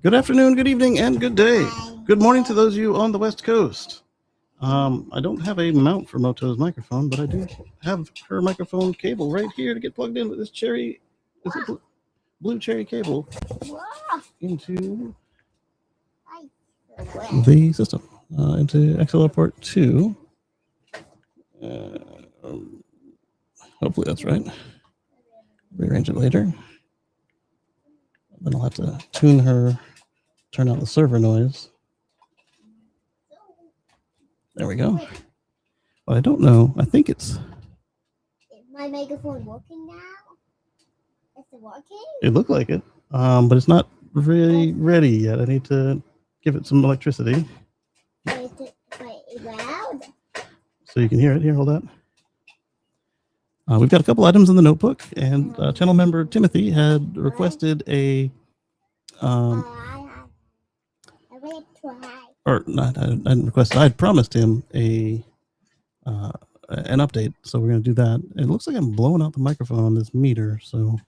Good afternoon, good evening, and good day. Good morning to those of you on the West Coast. I don't have a mount for Moto's microphone, but I do have her microphone cable right here to get plugged in with this blue cherry cable into the system, into XLR port 2. Hopefully that's right. Rearrange it later. Then I'll have to turn out the server noise. There we go. But I don't know. I think it's... Is my microphone working now? Is it working? It looked like it, but it's not really ready yet. I need to give it some electricity. Is it loud? So you can hear it. Here, hold that. We've got a couple items in the notebook, and channel member Timothy had requested a... I went to hide. Or not, I didn't request it. I had promised him an update, so we're going to do that. It looks like I'm blowing out the microphone on this meter, so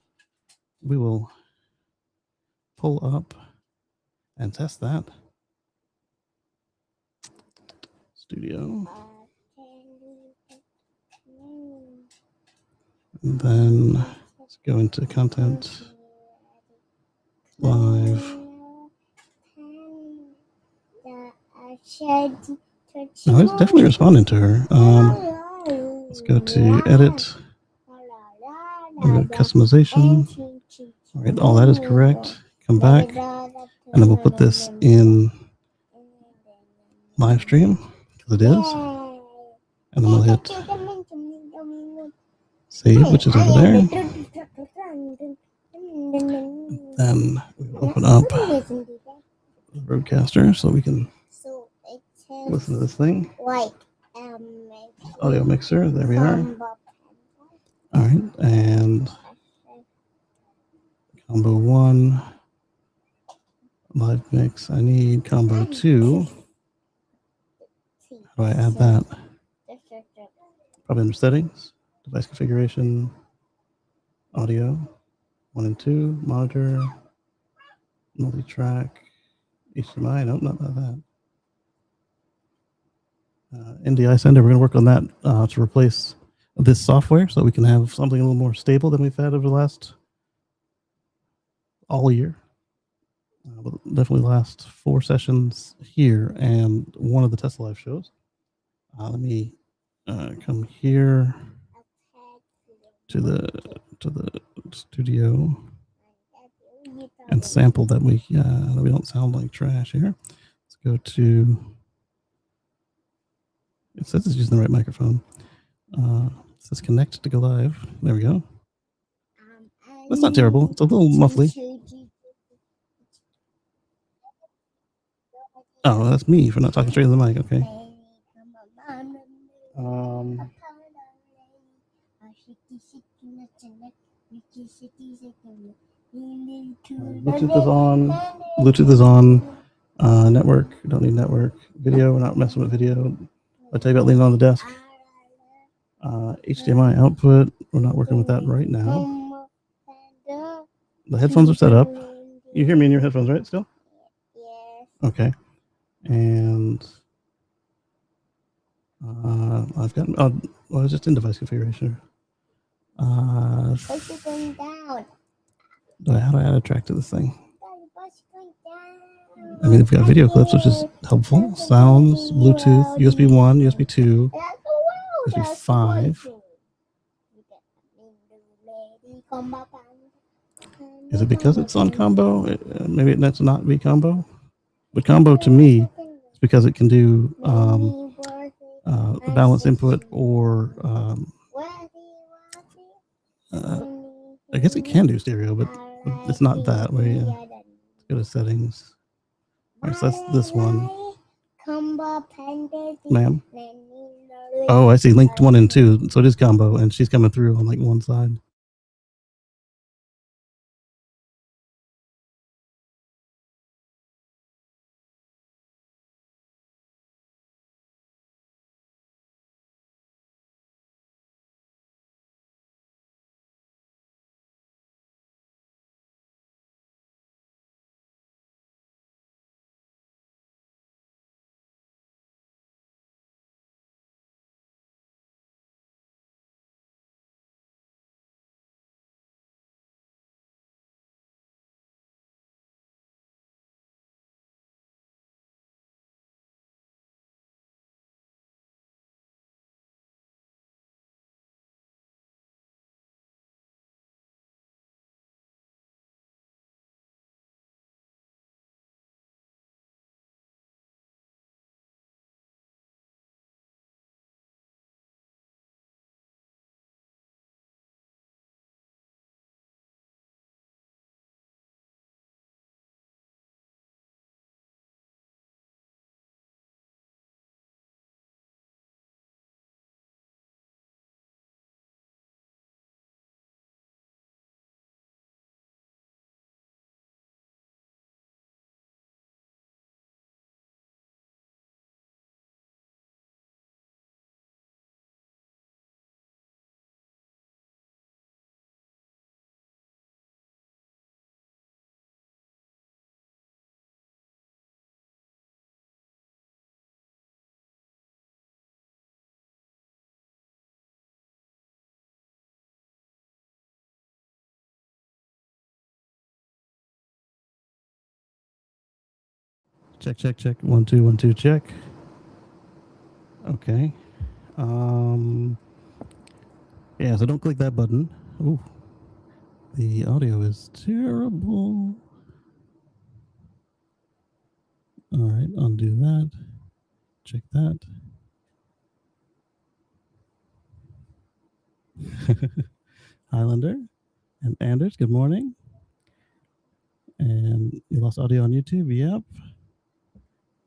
we will pull up and test that. Studio. And then let's go into content, live. No, it's definitely responding to her. Let's go to edit, customization. All right, all that is correct. Come back, and then we'll put this in live stream, because it is. And then we'll hit save, which is over there. Then we'll open up the broadcaster so we can listen to this thing. Audio mixer, there we are. All right, and combo 1, live mix. I need combo 2. How do I add that? Probably under settings, device configuration, audio, 1 and 2, monitor, multi-track, HDMI. Nope, not that. NDI sender. We're going to work on that to replace this software so we can have something a little more stable than we've had over the last all year. Definitely last 4 sessions here and one of the Tesla Live shows. Let me come here to the studio and sample that we don't sound like trash here. Let's go to... It says it's using the right microphone. It says connect to go live. There we go. That's not terrible. It's a little muffly. Oh, that's me for not talking straight to the mic. Okay. Bluetooth is on. Network. Don't need network. Video. We're not messing with video. I tell you about leaning on the desk. HDMI output. We're not working with that right now. The headphones are set up. You hear me in your headphones, right? Still? Yes. Okay. And I've got. Well, I was just in device configuration. What's going down? How do I add a track to this thing? I mean, we've got video clips, which is helpful. Sounds, Bluetooth, USB 1, USB 2, USB 5. Is it because it's on combo? Maybe it needs to not be combo. But combo to me is because it can do balance input or I guess it can do stereo, but it's not that way. Let's go to settings. All right, so that's this one. Ma'am? Oh, I see. Linked 1 and 2. So it is combo, and she's coming through on like one side. Check, check, check. 1, 2, 1, 2, check. Okay. Yeah, so don't click that button. Ooh. The audio is terrible. All right, undo that. Check that. Highlander and Anders, good morning. And you lost audio on YouTube, yep.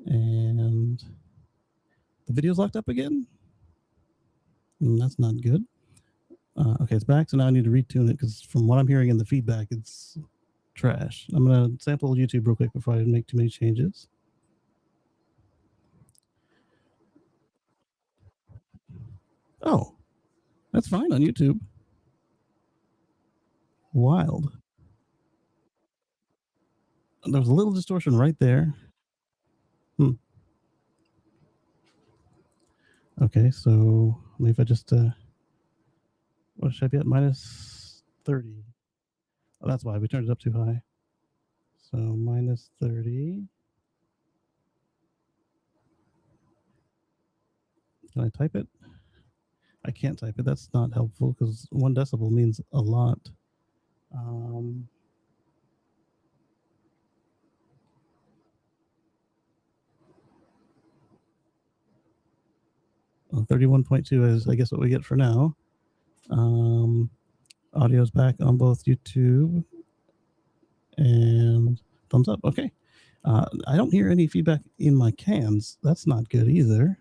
And the video's locked up again? That's not good. Okay, it's back, so now I need to retune it because from what I'm hearing in the feedback, it's trash. I'm going to sample YouTube real quick before I make too many changes. Oh, that's fine on YouTube. Wild. There was a little distortion right there. Okay, so maybe if I just, what should I be at? Minus 30. Oh, that's why we turned it up too high. So minus 30. Can I type it? I can't type it. That's not helpful because 1 decibel means a lot. 31.2 is, I guess, what we get for now. Audio's back on both YouTube and thumbs up. Okay. I don't hear any feedback in my cans. That's not good either.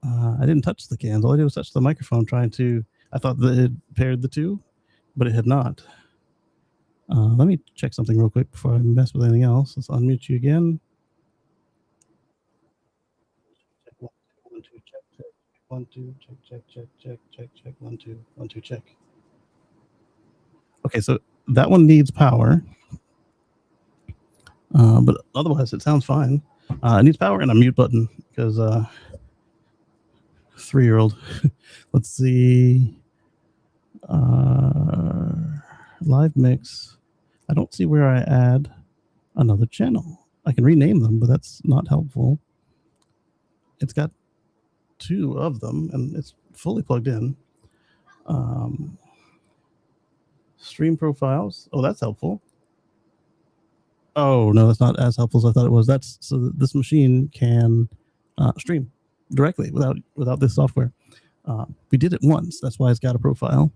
I didn't touch the cans. All I did was touch the microphone trying to, I thought that it paired the two, but it had not. Let me check something real quick before I mess with anything else. Let's unmute you again. Check 1, 2, 1, 2, check, check. 1, 2, check, check, check, check, check, check. 1, 2, 1, 2, check. Okay, so that one needs power. But otherwise, it sounds fine. It needs power and a mute button because 3-year-old. Let's see. Live mix. I don't see where I add another channel. I can rename them, but that's not helpful. It's got 2 of them, and it's fully plugged in. Stream profiles. Oh, that's helpful. Oh, no, that's not as helpful as I thought it was. That's so that this machine can stream directly without this software. We did it once. That's why it's got a profile.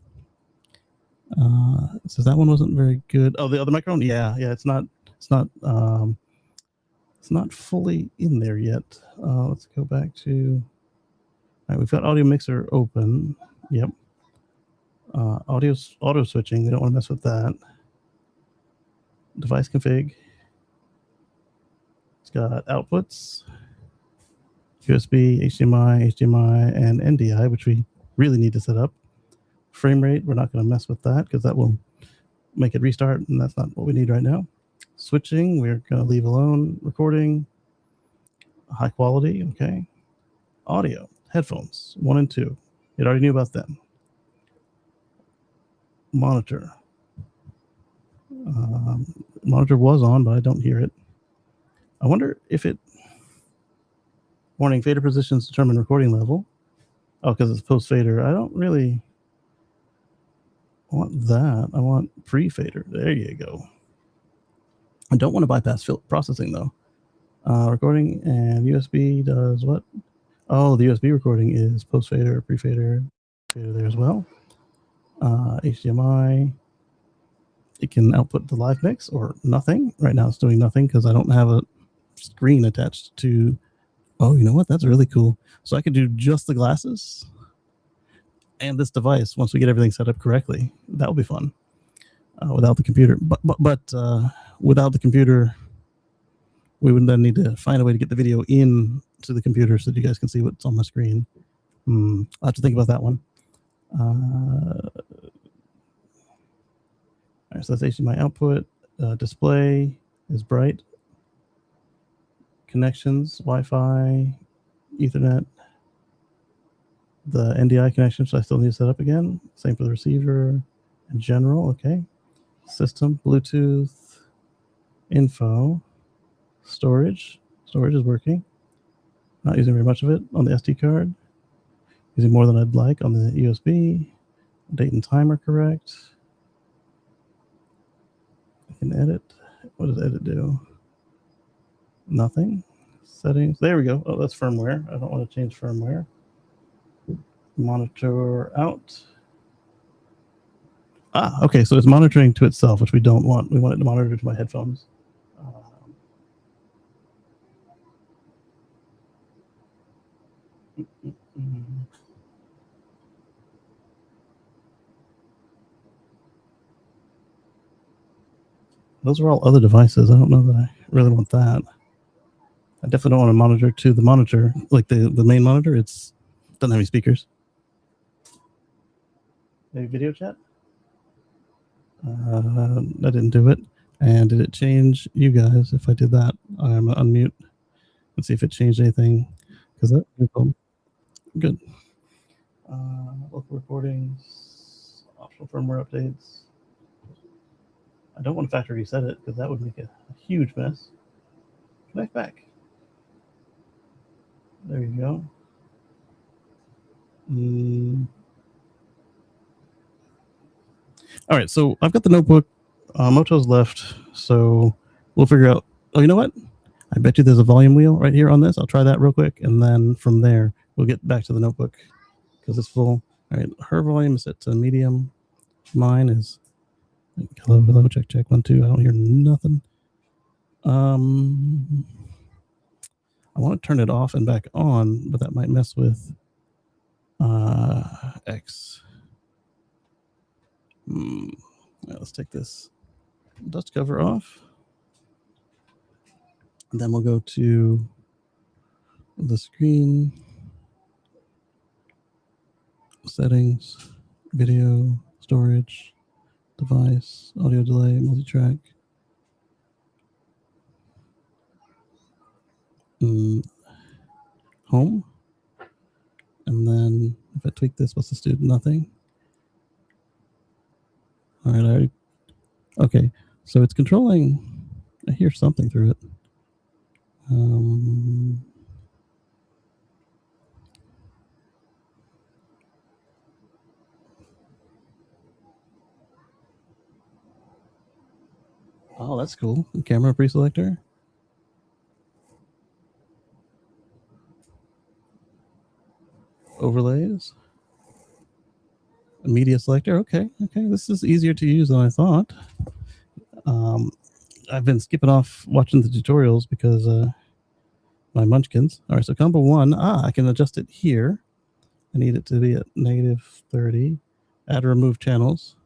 So that one wasn't very good. Oh, the other microphone. Yeah. It's not fully in there yet. Let's go back to. All right, we've got audio mixer open. Yep. Audio's auto switching. We don't want to mess with that. Device config. It's got outputs, USB, HDMI, and NDI, which we really need to set up. Frame rate, we're not going to mess with that because that will make it restart, and that's not what we need right now. Switching, we're going to leave alone. Recording, high quality, okay. Audio, headphones, 1 and 2. It already knew about them. Monitor. Monitor was on, but I don't hear it. I wonder if it... Warning, fader positions determine recording level. Oh, because it's post-fader. I don't really want that. I want pre-fader. There you go. I don't want to bypass processing, though. Recording and USB does what? Oh, the USB recording is post-fader, pre-fader, fader there as well. HDMI. It can output the live mix or nothing. Right now it's doing nothing because I don't have a screen attached to... Oh, you know what? That's really cool. So I could do just the glasses and this device once we get everything set up correctly. That will be fun without the computer. But without the computer, we would then need to find a way to get the video in to the computer so that you guys can see what's on my screen. I'll have to think about that one. All right, so that's HDMI output. Display is bright. Connections, Wi-Fi, Ethernet. The NDI connection, so I still need to set up again. Same for the receiver in general, okay. System, Bluetooth, info, storage. Storage is working. Not using very much of it on the SD card. Using more than I'd like on the USB. Date and time are correct. I can edit. What does edit do? Nothing. Settings. There we go. Oh, that's firmware. I don't want to change firmware. Monitor out. Ah, okay. So it's monitoring to itself, which we don't want. We want it to monitor to my headphones. Those are all other devices. I don't know that I really want that. I definitely don't want to monitor to the monitor, like the main monitor. It's doesn't have any speakers. Maybe video chat? I didn't do it. And did it change you guys if I did that? I'm going to unmute and see if it changed anything. Because that good. Local recordings, optional firmware updates. I don't want to factory reset it because that would make a huge mess. Connect back. There you go. All right, so I've got the notebook. Moto's left, so we'll figure out. Oh, you know what? I bet you there's a volume wheel right here on this. I'll try that real quick, and then from there we'll get back to the notebook because it's full. All right, her volume is set to medium. Mine is hello, hello, check, check, 1, 2. I don't hear nothing. I want to turn it off and back on, but that might mess with X. Let's take this dust cover off. And then we'll go to the screen, settings, video, storage, device, audio delay, multi-track. Home. And then if I tweak this, what's this do? Nothing. All right, okay, so it's controlling. I hear something through it. Oh, that's cool. Camera pre-selector. Overlays. Media selector. Okay, this is easier to use than I thought. I've been skipping off watching the tutorials because my munchkins. All right, so combo 1. I can adjust it here. I need it to be at -30. Add or remove channels.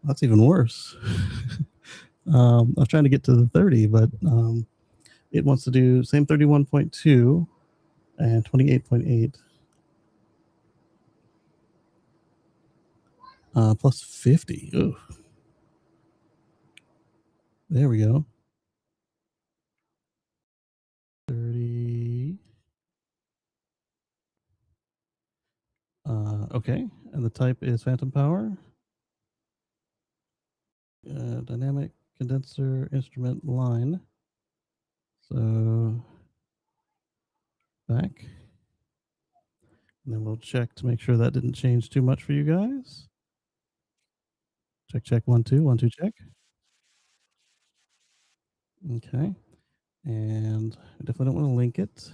That's even worse. I was trying to get to the 30, but it wants to do same 31.2 and 28.8. Plus 50. Ooh. There we go. 30. Okay, and the type is phantom power. Dynamic condenser instrument line. So back. And then we'll check to make sure that didn't change too much for you guys. Check, check, 1, 2, 1, 2, check. Okay. And I definitely don't want to link it.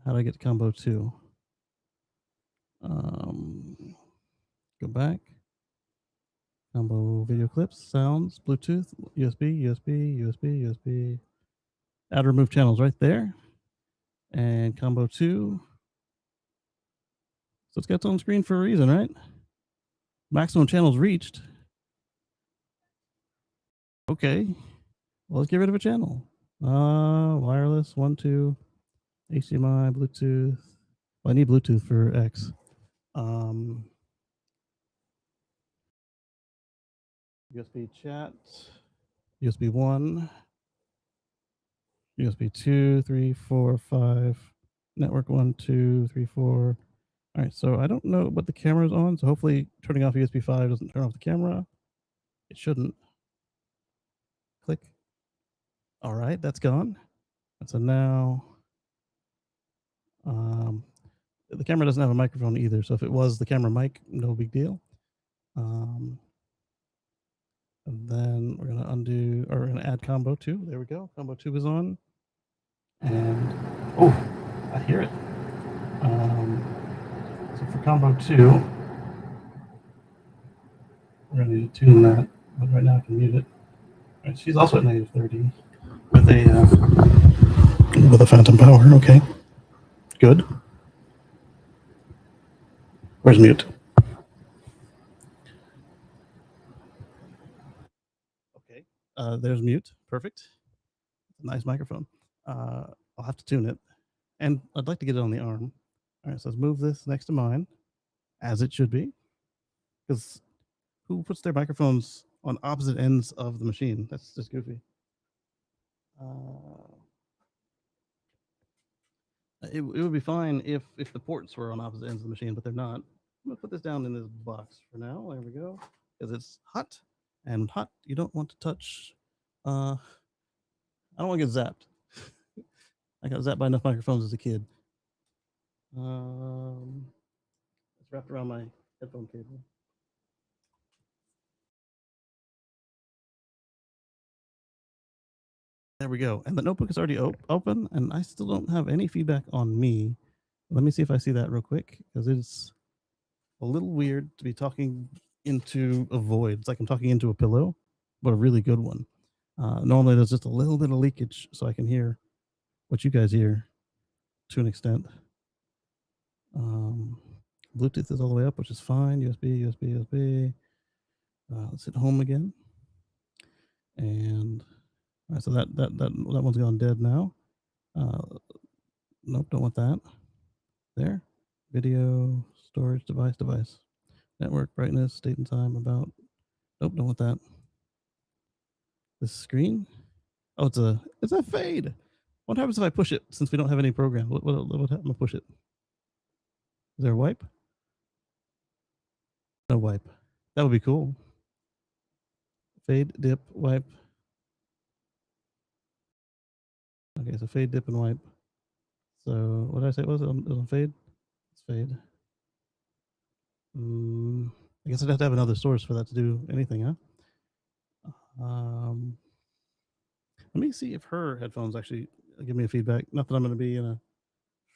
How do I get to combo 2? Go back. Combo video clips, sounds, Bluetooth, USB, USB, USB, USB. Add remove channels right there. And combo 2. So it's got its own screen for a reason, right? Maximum channels reached. Okay. Well, let's get rid of a channel. Wireless, 1, 2, HDMI, Bluetooth. Well, I need Bluetooth for X. USB chat, USB 1, USB 2, 3, 4, 5, network 1, 2, 3, 4, All right, so I don't know what the camera's on, so hopefully turning off USB 5 doesn't turn off the camera. It shouldn't. Click. All right, that's gone. And so now the camera doesn't have a microphone either, so if it was the camera mic, no big deal. And then we're gonna undo, or we're gonna add combo 2. There we go. Combo 2 is on. And oh, I hear it. So for combo 2, we're gonna need to tune that, but right now I can mute it. All right, she's also at -30 with a phantom power. Okay, good. Where's mute? Okay, there's mute. Perfect. Nice microphone. I'll have to tune it, and I'd like to get it on the arm. All right, so let's move this next to mine, as it should be, because who puts their microphones on opposite ends of the machine? That's just goofy. It would be fine if the ports were on opposite ends of the machine, but they're not. I'm gonna put this down in this box for now. There we go, because it's hot, and hot you don't want to touch. I don't want to get zapped. I got zapped by enough microphones as a kid. It's wrapped around my headphone cable. There we go. And the notebook is already open, and I still don't have any feedback on me. Let me see if I see that real quick, because it's a little weird to be talking into a void. It's like I'm talking into a pillow, but a really good one. Normally, there's just a little bit of leakage, so I can hear what you guys hear to an extent. Bluetooth is all the way up, which is fine. USB, USB, USB. Let's hit home again. And all right, so that one's gone dead now. Nope, don't want that. There. Video, storage, device. Network, brightness, date and time, about. Nope, don't want that. This screen. Oh, it's a fade. What happens if I push it? Since we don't have any program, what happens if I push it? Is there a wipe? No wipe. That would be cool. Fade, dip, wipe. Okay, so fade, dip, and wipe. So what did I say? Was it on fade? It's fade. I guess I'd have to have another source for that to do anything, huh? Let me see if her headphones actually give me a feedback. Not that I'm going to be in a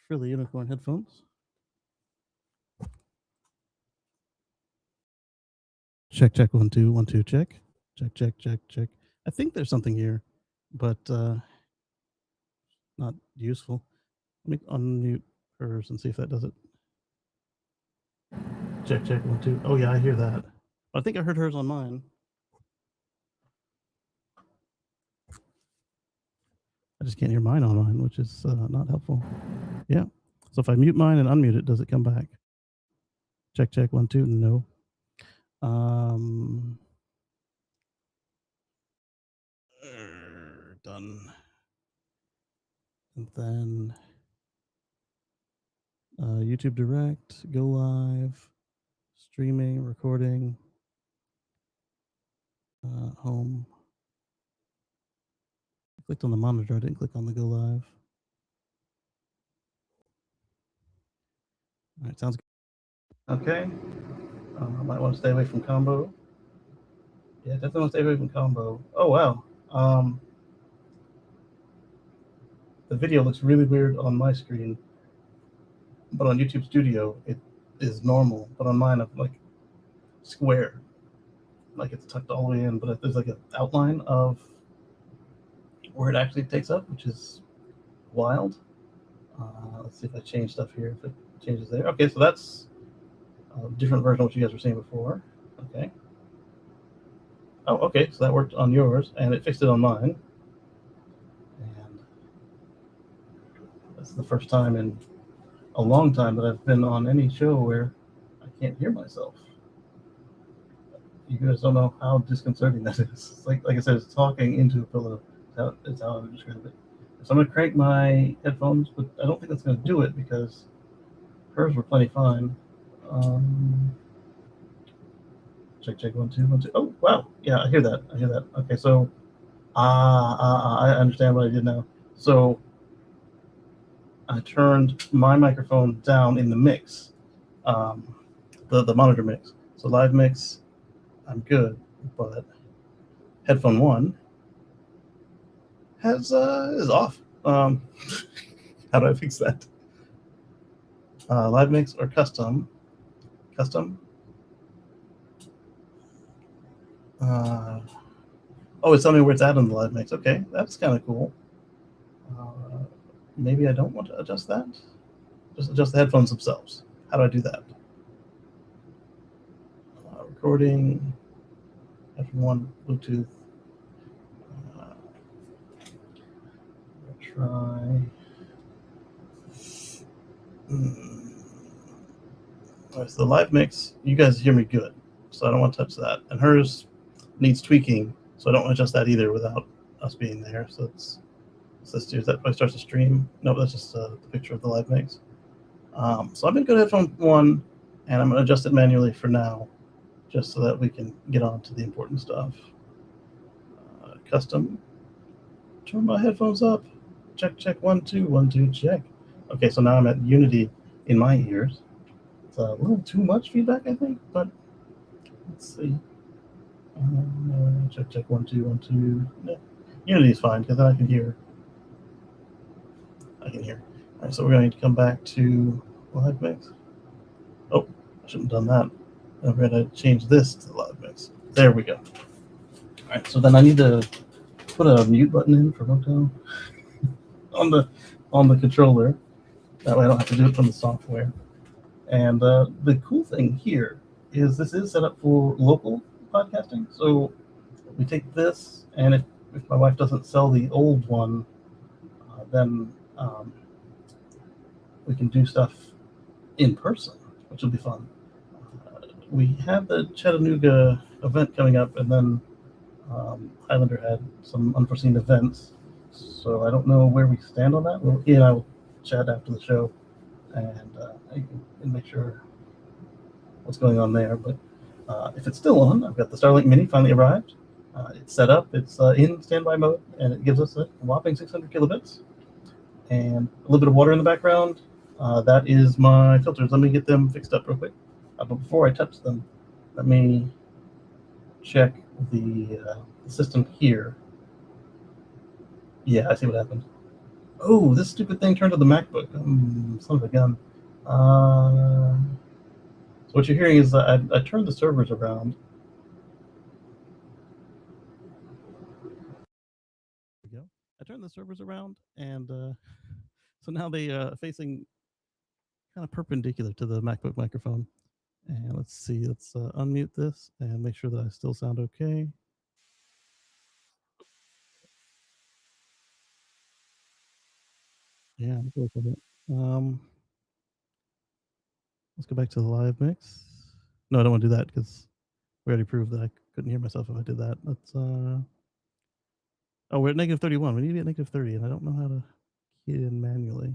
frilly unicorn headphones. Check, 1 2 1 2 check. Check. I think there's something here, but not useful. Let me unmute hers and see if that does it. Check 1 2. Oh yeah, I hear that. I think I heard hers on mine. I just can't hear mine on mine, which is not helpful. Yeah. So if I mute mine and unmute it, does it come back? Check 1 2. No. Done. And then YouTube Direct, go live, streaming, recording, home. I clicked on the monitor. I didn't click on the go live. All right, sounds good. Okay. I might want to stay away from combo. Yeah, definitely want to stay away from combo. Oh, wow. The video looks really weird on my screen, but on YouTube Studio, it is normal. But on mine, I'm like square, like it's tucked all the way in, but there's like an outline of where it actually takes up, which is wild. Let's see if I change stuff here. If it changes there. Okay, so that's a different version of what you guys were seeing before. Okay. Oh, okay, so that worked on yours, and it fixed it on mine. And that's the first time in a long time that I've been on any show where I can't hear myself. You guys don't know how disconcerting that is. It's like I said, it's talking into a pillow. It's how I would describe it. So I'm going to crank my headphones, but I don't think that's going to do it because hers were plenty fine. Check 1 2 1 2. Oh wow, yeah, I hear that. Okay, so I understand what I did now. So I turned my microphone down in the mix, um, the monitor mix. So live mix, I'm good, but headphone one has is off. How do I fix that? Live mix or custom? Custom. Oh, it's telling me where it's at on the live mix. Okay, that's kind of cool. Maybe I don't want to adjust that. Just adjust the headphones themselves. How do I do that? Recording, F1, Bluetooth. Try. Alright, so the live mix, you guys hear me good, so I don't want to touch that. And hers needs tweaking, so I don't want to adjust that either without us being there. So let's do that. Probably starts to stream. No, that's just the picture of the live mix. So I'm gonna go to headphone one, and I'm gonna adjust it manually for now, just so that we can get on to the important stuff. Custom. Turn my headphones up. Check 1 2 1 2 check. Okay, so now I'm at unity in my ears. It's a little too much feedback, I think, but let's see. Check 1 2 1 2. Yeah. Unity is fine because then I can hear. All right, so we're going to come back to live mix. Oh, I shouldn't have done that. I'm going to change this to live mix. There we go. All right, so then I need to put a mute button in for Moto on the controller. That way I don't have to do it from the software. And the cool thing here is this is set up for local podcasting. So we take this, and if my wife doesn't sell the old one, then we can do stuff in person, which will be fun. We have the Chattanooga event coming up, and then Highlander had some unforeseen events. So I don't know where we stand on that. He and I will chat after the show and make sure what's going on there. But if it's still on, I've got the Starlink Mini finally arrived. It's set up. It's in standby mode, and it gives us a whopping 600 kilobits and a little bit of water in the background. That is my filters. Let me get them fixed up real quick. But before I touch them, let me check the system here. Yeah, I see what happened. Oh, this stupid thing turned to the MacBook. Son of a gun. So what you're hearing is I turned the servers around. There we go. I turned the servers around, and so now they facing kind of perpendicular to the MacBook microphone. And let's see, let's unmute this and make sure that I still sound okay. Yeah, I'm cool with it. Let's go back to the live mix. No, I don't want to do that because we already proved that I couldn't hear myself if I did that. Let's oh, we're at negative 31. We need to be at negative 30, and I don't know how to key it in manually.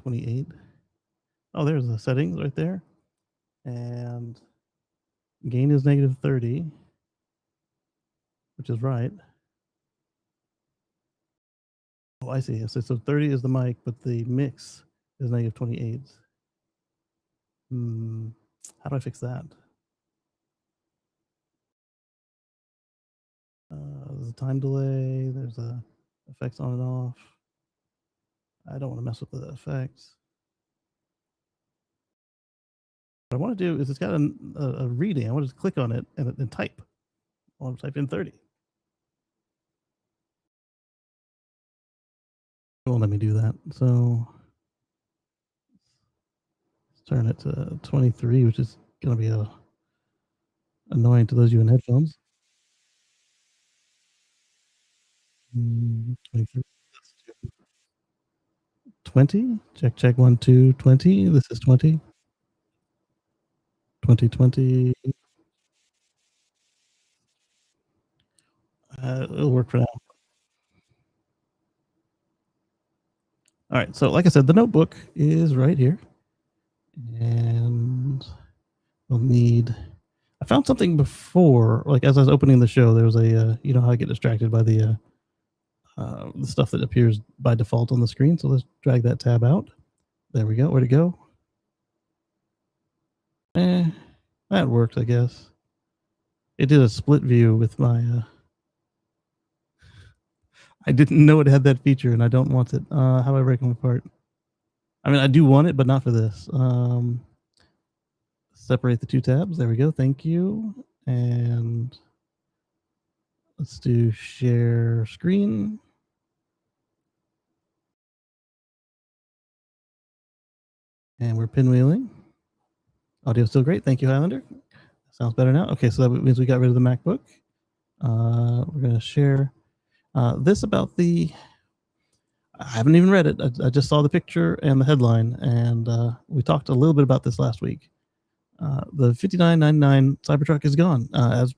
28. Oh, there's the settings right there. And gain is negative 30, which is right. Oh, I see. So 30 is the mic, but the mix is negative 28. How do I fix that? There's a time delay. There's a effects on and off. I don't want to mess with the effects. What I want to do is it's got a reading. I want to just click on it and type. I want to type in 30. It won't let me do that. So let's turn it to 23, which is going to be annoying to those of you in headphones. 23. 20. Check 1 2 20. This is 20. 2020. It'll work for now. All right, so like I said, the notebook is right here, and we'll need. I found something before, like as I was opening the show, there was a you know how I get distracted by the stuff that appears by default on the screen. So let's drag that tab out. There we go. Where'd it go? That worked, I guess. It did a split view with my. I didn't know it had that feature, and I don't want it. How do I break them apart? I mean, I do want it, but not for this. Separate the two tabs. There we go. Thank you. And let's do share screen. And we're pinwheeling. Audio still great. Thank you, Highlander. Sounds better now. Okay, so that means we got rid of the MacBook. We're going to share this about the. I haven't even read it. I just saw the picture and the headline, and we talked a little bit about this last week. The 5999 Cybertruck is gone. As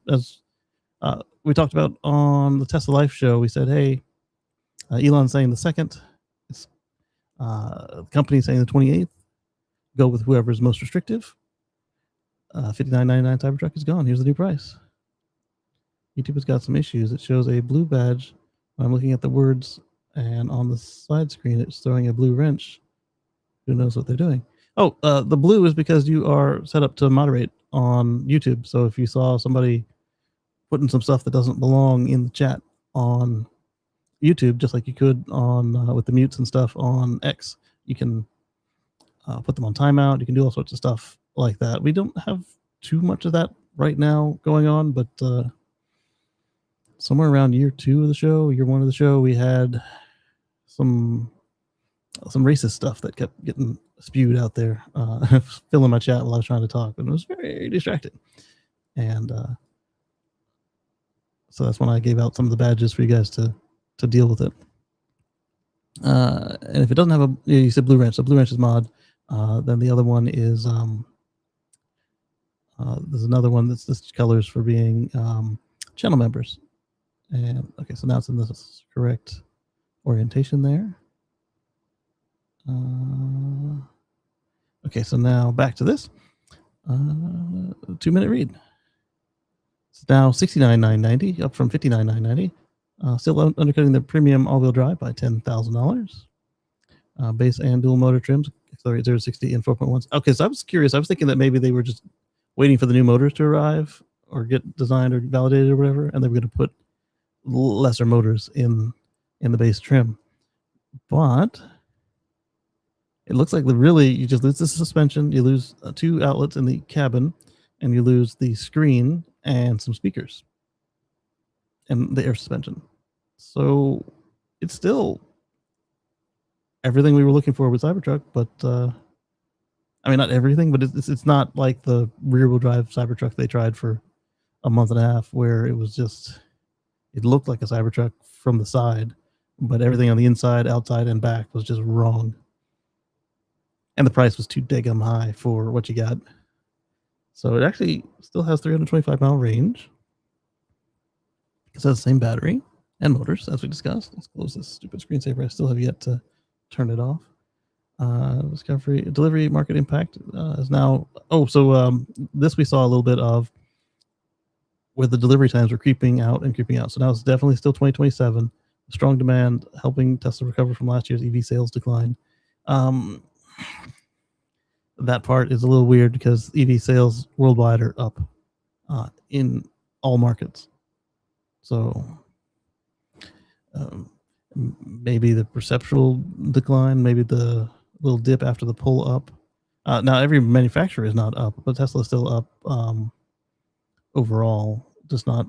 we talked about on the Tesla Life show, we said, hey, Elon saying the 2nd, the company saying the 28th, go with whoever's most restrictive. 5999 Cybertruck is gone. Here's the new price. YouTube has got some issues. It shows a blue badge. I'm looking at the words, and on the side screen, it's throwing a blue wrench. Who knows what they're doing? Oh, the blue is because you are set up to moderate on YouTube. So if you saw somebody putting some stuff that doesn't belong in the chat on YouTube, just like you could on with the mutes and stuff on X, you can put them on timeout. You can do all sorts of stuff like that. We don't have too much of that right now going on, but somewhere around year 2 of the show, year 1 of the show, we had some racist stuff that kept getting spewed out there, filling my chat while I was trying to talk, and it was very distracting. And so that's when I gave out some of the badges for you guys to deal with it. And if it doesn't have a, you said blue wrench, so blue wrench is mod. Then the other one is there's another one that's this colors for being channel members. And okay, so now it's in the correct orientation there. Okay, so now back to this 2-minute read. It's now $69,990, up from $59,990. Still undercutting the premium all-wheel drive by $10,000. Base and dual motor trims, accelerate 0 to 60 in 4.1. Okay, so I was curious. I was thinking that maybe they were just waiting for the new motors to arrive or get designed or validated or whatever, and they were going to put lesser motors in the base trim. But it looks like really you just lose the suspension, you lose 2 outlets in the cabin, and you lose the screen and some speakers and the air suspension. So it's still everything we were looking for with Cybertruck, but I mean, not everything, but it's not like the rear-wheel drive Cybertruck they tried for a month and a half, where it was just, it looked like a Cybertruck from the side, but everything on the inside, outside, and back was just wrong. And the price was too daggum high for what you got. So it actually still has 325-mile range. It has the same battery and motors, as we discussed. Let's close this stupid screensaver. I still have yet to turn it off. Discovery, delivery, market impact is now. Oh, so this we saw a little bit of where the delivery times were creeping out. So now it's definitely still 2027. Strong demand helping Tesla recover from last year's EV sales decline. That part is a little weird because EV sales worldwide are up in all markets. So maybe the perceptual decline, maybe the little dip after the pull up. Now every manufacturer is not up, but Tesla is still up overall, just not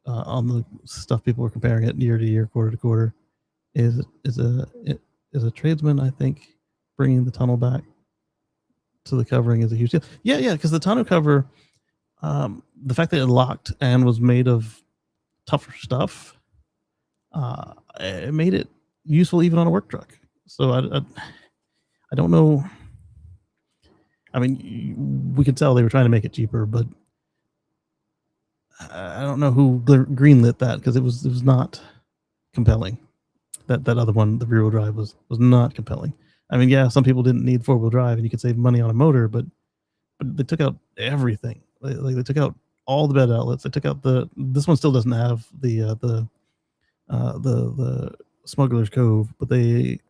on the stuff people were comparing it year to year, quarter to quarter. Is a tradesman, I think, bringing the tunnel back to the covering is a huge deal. Yeah, because the tonneau cover, the fact that it locked and was made of tougher stuff, it made it useful even on a work truck. So I don't know. I mean, we could tell they were trying to make it cheaper, but I don't know who greenlit that because it was not compelling. That other one, the rear wheel drive, was not compelling. I mean, yeah, some people didn't need 4-wheel drive, and you could save money on a motor, but they took out everything. They took out all the bed outlets. They took out this one still doesn't have the Smuggler's Cove, but they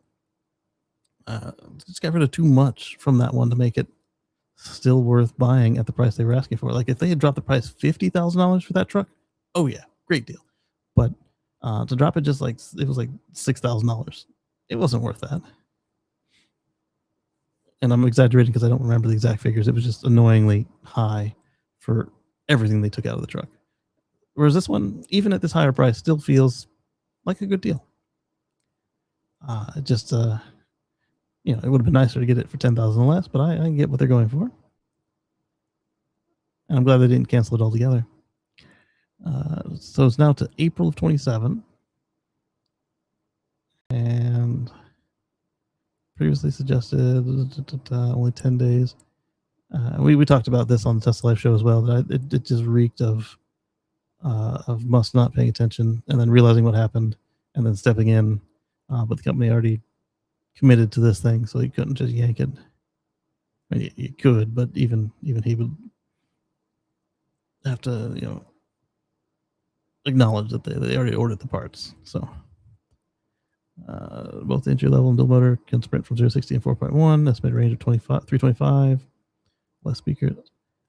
just got rid of too much from that one to make it still worth buying at the price they were asking for. Like if they had dropped the price $50,000 for that truck, oh yeah, great deal. But to drop it just like it was like $6,000, it wasn't worth that. And I'm exaggerating because I don't remember the exact figures. It was just annoyingly high for everything they took out of the truck. Whereas this one, even at this higher price, still feels like a good deal. It just, it would have been nicer to get it for $10,000 less, but I get what they're going for. And I'm glad they didn't cancel it altogether. So it's now to April of 27. And previously suggested only 10 days. We talked about this on the Tesla Live show as well. That it just reeked of Musk not paying attention and then realizing what happened and then stepping in. But the company already committed to this thing, so he couldn't just yank it. I mean, you could, but even he would have to, acknowledge that they already ordered the parts. So both the entry level and dual motor can sprint from 0 to 60 in 4.1. Estimated range of 325. Less speakers.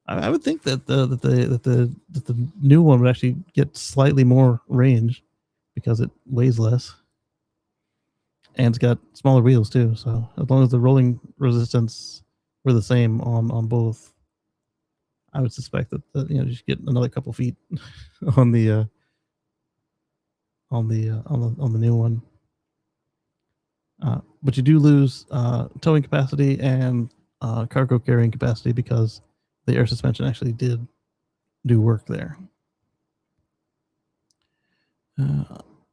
I would think that the new one would actually get slightly more range because it weighs less. And it's got smaller wheels too. So as long as the rolling resistance were the same on both, I would suspect that you just get another couple feet on the new one. But you do lose towing capacity and cargo carrying capacity because the air suspension actually did do work there.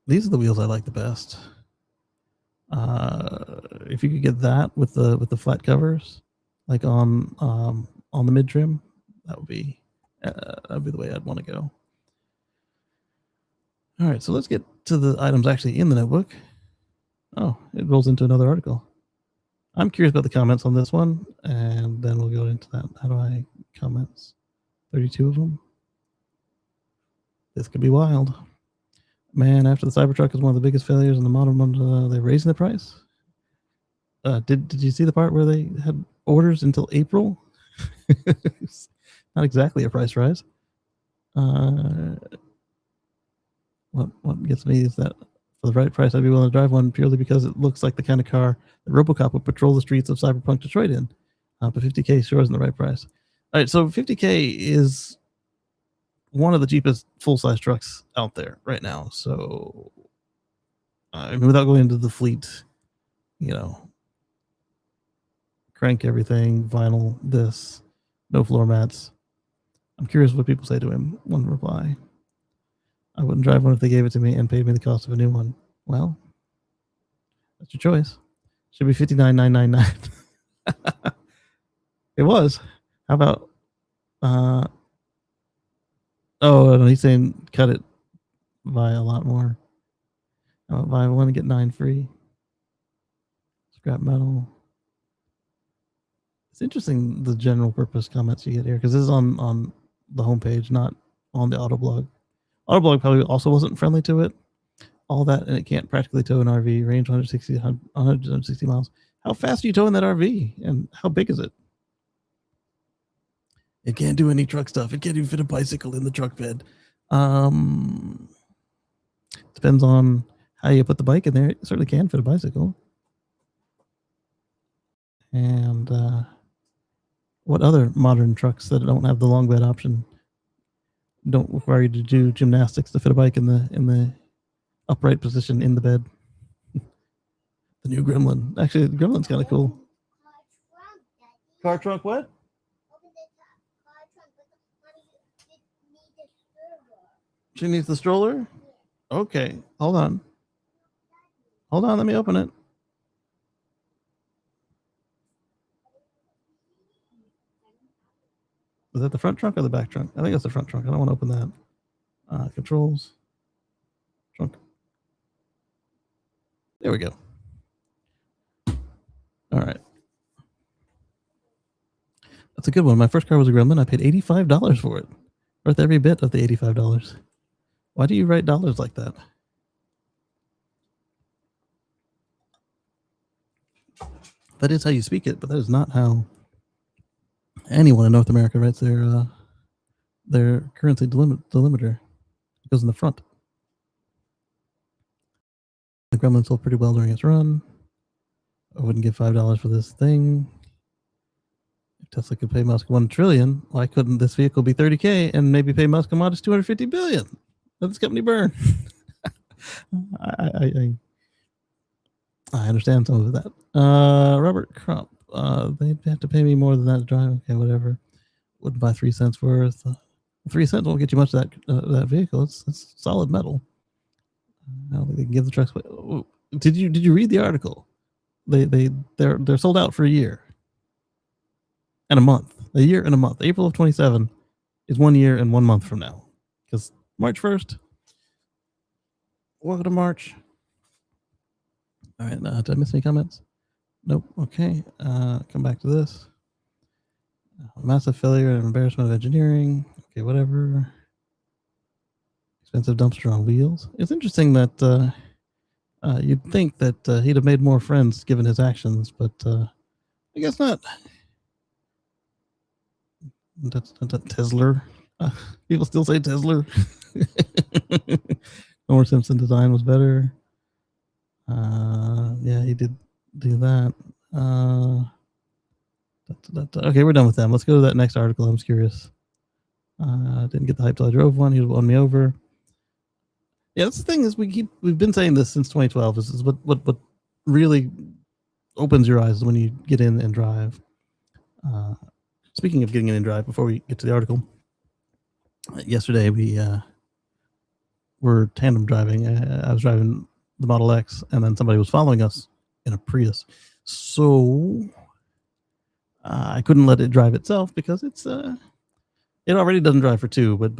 These are the wheels I like the best. If you could get that with the flat covers, like on the mid trim, that'd be the way I'd want to go. All right, so let's get to the items actually in the notebook. Oh, it rolls into another article. I'm curious about the comments on this one, and then we'll go into that. How do I comments? 32 of them. This could be wild. Man, after the Cybertruck is one of the biggest failures in the modern one, they're raising the price. Did you see the part where they had orders until April? Not exactly a price rise. What gets me is that for the right price, I'd be willing to drive one purely because it looks like the kind of car that RoboCop would patrol the streets of Cyberpunk Detroit in. But $50K sure isn't the right price. All right, so $50K is one of the cheapest full-size trucks out there right now. So, I mean, without going into the fleet, crank everything, vinyl, this, no floor mats. I'm curious what people say to him. One reply. I wouldn't drive one if they gave it to me and paid me the cost of a new one. Well, that's your choice. Should be $59,999. It was. How about? Oh no, he's saying cut it by a lot more. Buy one and get 9 free. Scrap metal. It's interesting the general purpose comments you get here because this is on the homepage, not on the Autoblog. Autoblog probably also wasn't friendly to it. All that, and it can't practically tow an RV. Range 160 miles. How fast are you towing that RV? And how big is it? It can't do any truck stuff. It can't even fit a bicycle in the truck bed. Depends on how you put the bike in there. It certainly can fit a bicycle. And what other modern trucks that don't have the long bed option don't require you to do gymnastics to fit a bike in the upright position in the bed? The new Gremlin. Actually, the Gremlin's kind of cool. Car trunk what? She needs the stroller? Okay, hold on. Let me open it. Is that the front trunk or the back trunk? I think it's the front trunk. I don't want to open that. Controls. Trunk. There we go. All right. That's a good one. My first car was a Gremlin. I paid $85 for it. Worth every bit of the $85. Why do you write dollars like that? That is how you speak it, but that is not how anyone in North America writes their currency delimiter. It goes in the front. The Gremlin sold pretty well during its run. I wouldn't give $5 for this thing. If Tesla could pay Musk $1 trillion, why couldn't this vehicle be $30K and maybe pay Musk a modest $250 billion? Let this company burn. I understand some of that. Robert Crump. They'd have to pay me more than that to drive. Okay, whatever. Wouldn't buy 3 cents worth. 3 cents won't get you much of that vehicle. It's solid metal. I don't think they can give the trucks away. Did you read the article? They're sold out for a year and a month. A year and a month. April of 27 is 1 year and 1 month from now. Because March 1st. Welcome to March. All right, did I miss any comments? Nope. Okay. Come back to this. Massive failure and embarrassment of engineering. Okay, whatever. Expensive dumpster on wheels. It's interesting that you'd think that he'd have made more friends given his actions, but I guess not. That's Tesla. People still say Tesla. Homer Simpson design was better. Yeah, he did do that. Okay, we're done with them. Let's go to that next article. I'm curious. Didn't get the hype till I drove one. He won me over. Yeah, that's the thing is we've been saying this since 2012. This is what really opens your eyes when you get in and drive. Speaking of getting in and drive, before we get to the article, yesterday we were tandem driving. I was driving the Model X, and then somebody was following us in a Prius. So I couldn't let it drive itself because it already doesn't drive for two. But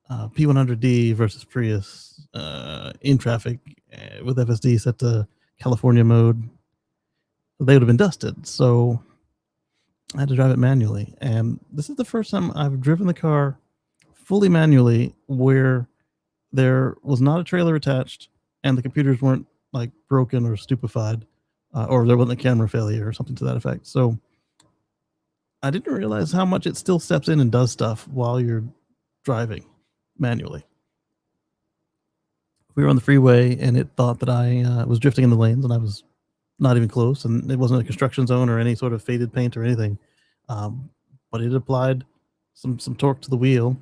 P100D versus Prius in traffic with FSD set to California mode, they would have been dusted. So I had to drive it manually. And this is the first time I've driven the car fully manually where there was not a trailer attached and the computers weren't like broken or stupefied, or there wasn't a camera failure or something to that effect. So I didn't realize how much it still steps in and does stuff while you're driving manually. We were on the freeway and it thought that I was drifting in the lanes, and I was not even close, and it wasn't a construction zone or any sort of faded paint or anything. But it applied some torque to the wheel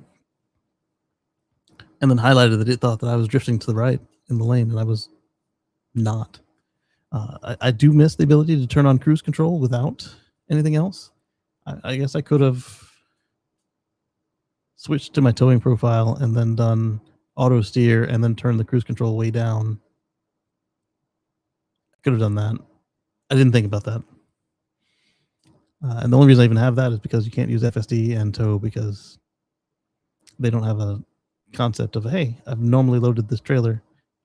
and then highlighted that it thought that I was drifting to the right in the lane, and I was not. I do miss the ability to turn on cruise control without anything else. I guess I could have switched to my towing profile and then done auto steer and then turn the cruise control way down. I could have done that. I didn't think about that. And the only reason I even have that is because you can't use FSD and tow because they don't have a concept of, hey, I've normally loaded this trailer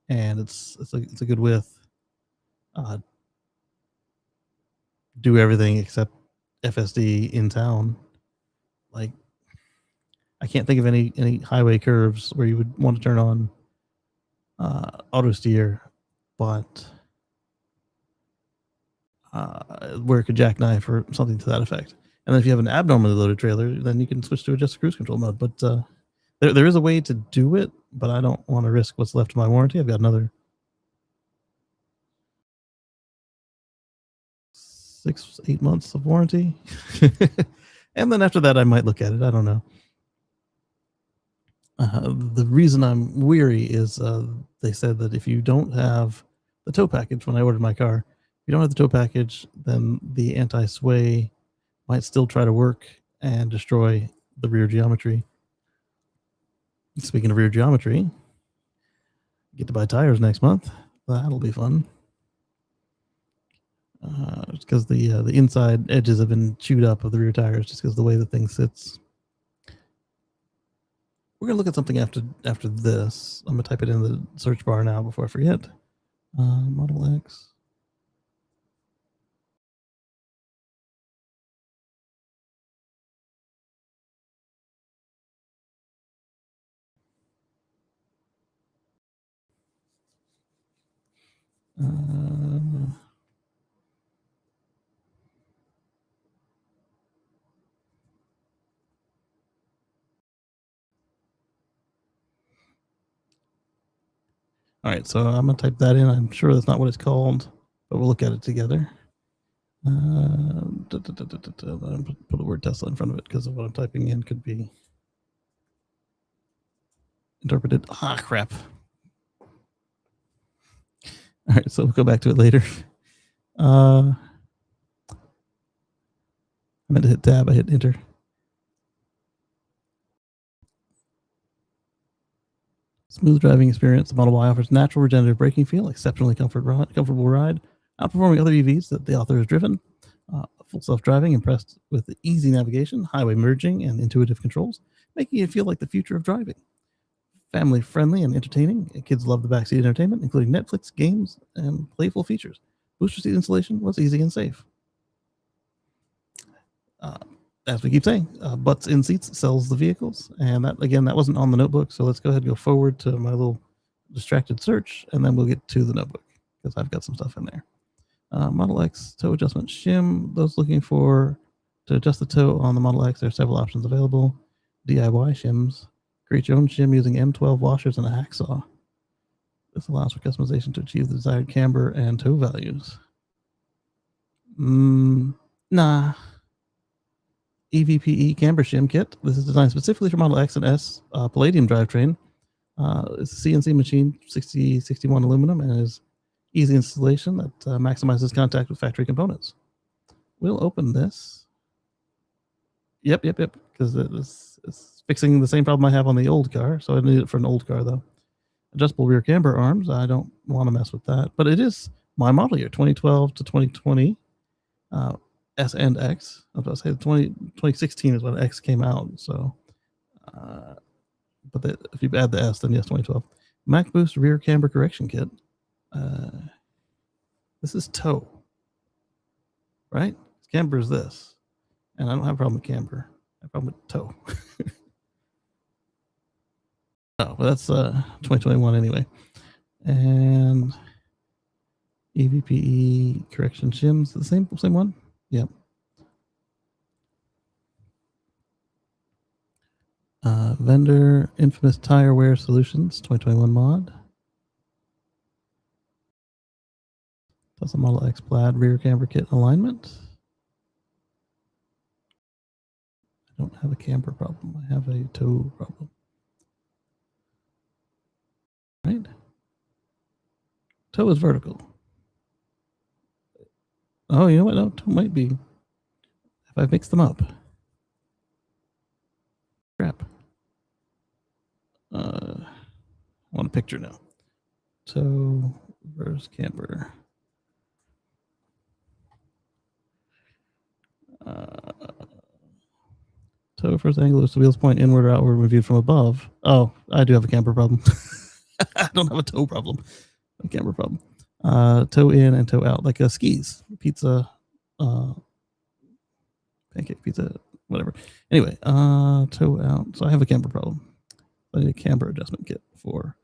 and it's a good width. Do everything except FSD in town. Like, I can't think of any highway curves where you would want to turn on auto steer, but where it could jackknife or something to that effect. And then if you have an abnormally loaded trailer, then you can switch to adjust cruise control mode. But there is a way to do it, but I don't want to risk what's left of my warranty. I've got another 6-8 months of warranty. And then after that, I might look at it. I don't know. The reason I'm weary is they said that if you don't have the tow package, when I ordered my car, if you don't have the tow package, then the anti-sway might still try to work and destroy the rear geometry. Speaking of rear geometry, get to buy tires next month. That'll be fun. Because the inside edges have been chewed up of the rear tires just because of the way the thing sits. We're gonna look at something after this. I'm gonna type it in the search bar now before I forget. Model X. All right, so I'm going to type that in. I'm sure that's not what it's called, but we'll look at it together. Put the word Tesla in front of it because of what I'm typing in could be interpreted. Ah, crap. All right, so we'll go back to it later. I meant to hit tab. I hit enter. Smooth driving experience. The Model Y offers natural regenerative braking feel, exceptionally comfortable ride, outperforming other EVs that the author has driven. Full self-driving, impressed with the easy navigation, highway merging, and intuitive controls, making it feel like the future of driving. Family friendly and entertaining. Kids love the backseat entertainment, including Netflix, games, and playful features. Booster seat installation was easy and safe. As we keep saying, Butts in Seats sells the vehicles. And that, again, that wasn't on the notebook. So let's go ahead and go forward to my little distracted search, and then we'll get to the notebook because I've got some stuff in there. Model X toe adjustment shim. Those looking for to adjust the toe on the Model X, there are several options available. DIY shims. Create your own shim using M12 washers and a hacksaw. This allows for customization to achieve the desired camber and toe values. Nah. EVPE camber shim kit. This is designed specifically for Model X and S Palladium drivetrain. It's a CNC machine, 6061 aluminum, and is easy installation that maximizes contact with factory components. We'll open this. Yep, because it's fixing the same problem I have on the old car, so I need it for an old car, though. Adjustable rear camber arms, I don't want to mess with that, but it is my model year, 2012 to 2020, S and X. I was about to say 2016 is when X came out, so, but if you add the S, then yes, 2012. Mac Boost rear camber correction kit. This is toe, right? Camber is this, and I don't have a problem with camber. I have a problem with toe. Oh, well, that's 2021 anyway. And EVPE correction shims, the same one? Yep. Vendor Infamous Tire Wear Solutions 2021 mod. That's a Model X Plaid rear camber kit alignment. I don't have a camber problem. I have a toe problem. Right? Toe is vertical. Oh, you know what? No, toe might be. Have I mixed them up? Crap. I want a picture now. Toe versus camber. Toe first angle is the wheels point inward or outward when viewed from above. Oh, I do have a camber problem. I don't have a toe problem. A camber problem. Toe in and toe out, like a skis, pizza, pancake pizza, whatever. Anyway, toe out. So I have a camber problem. I need a camber adjustment kit for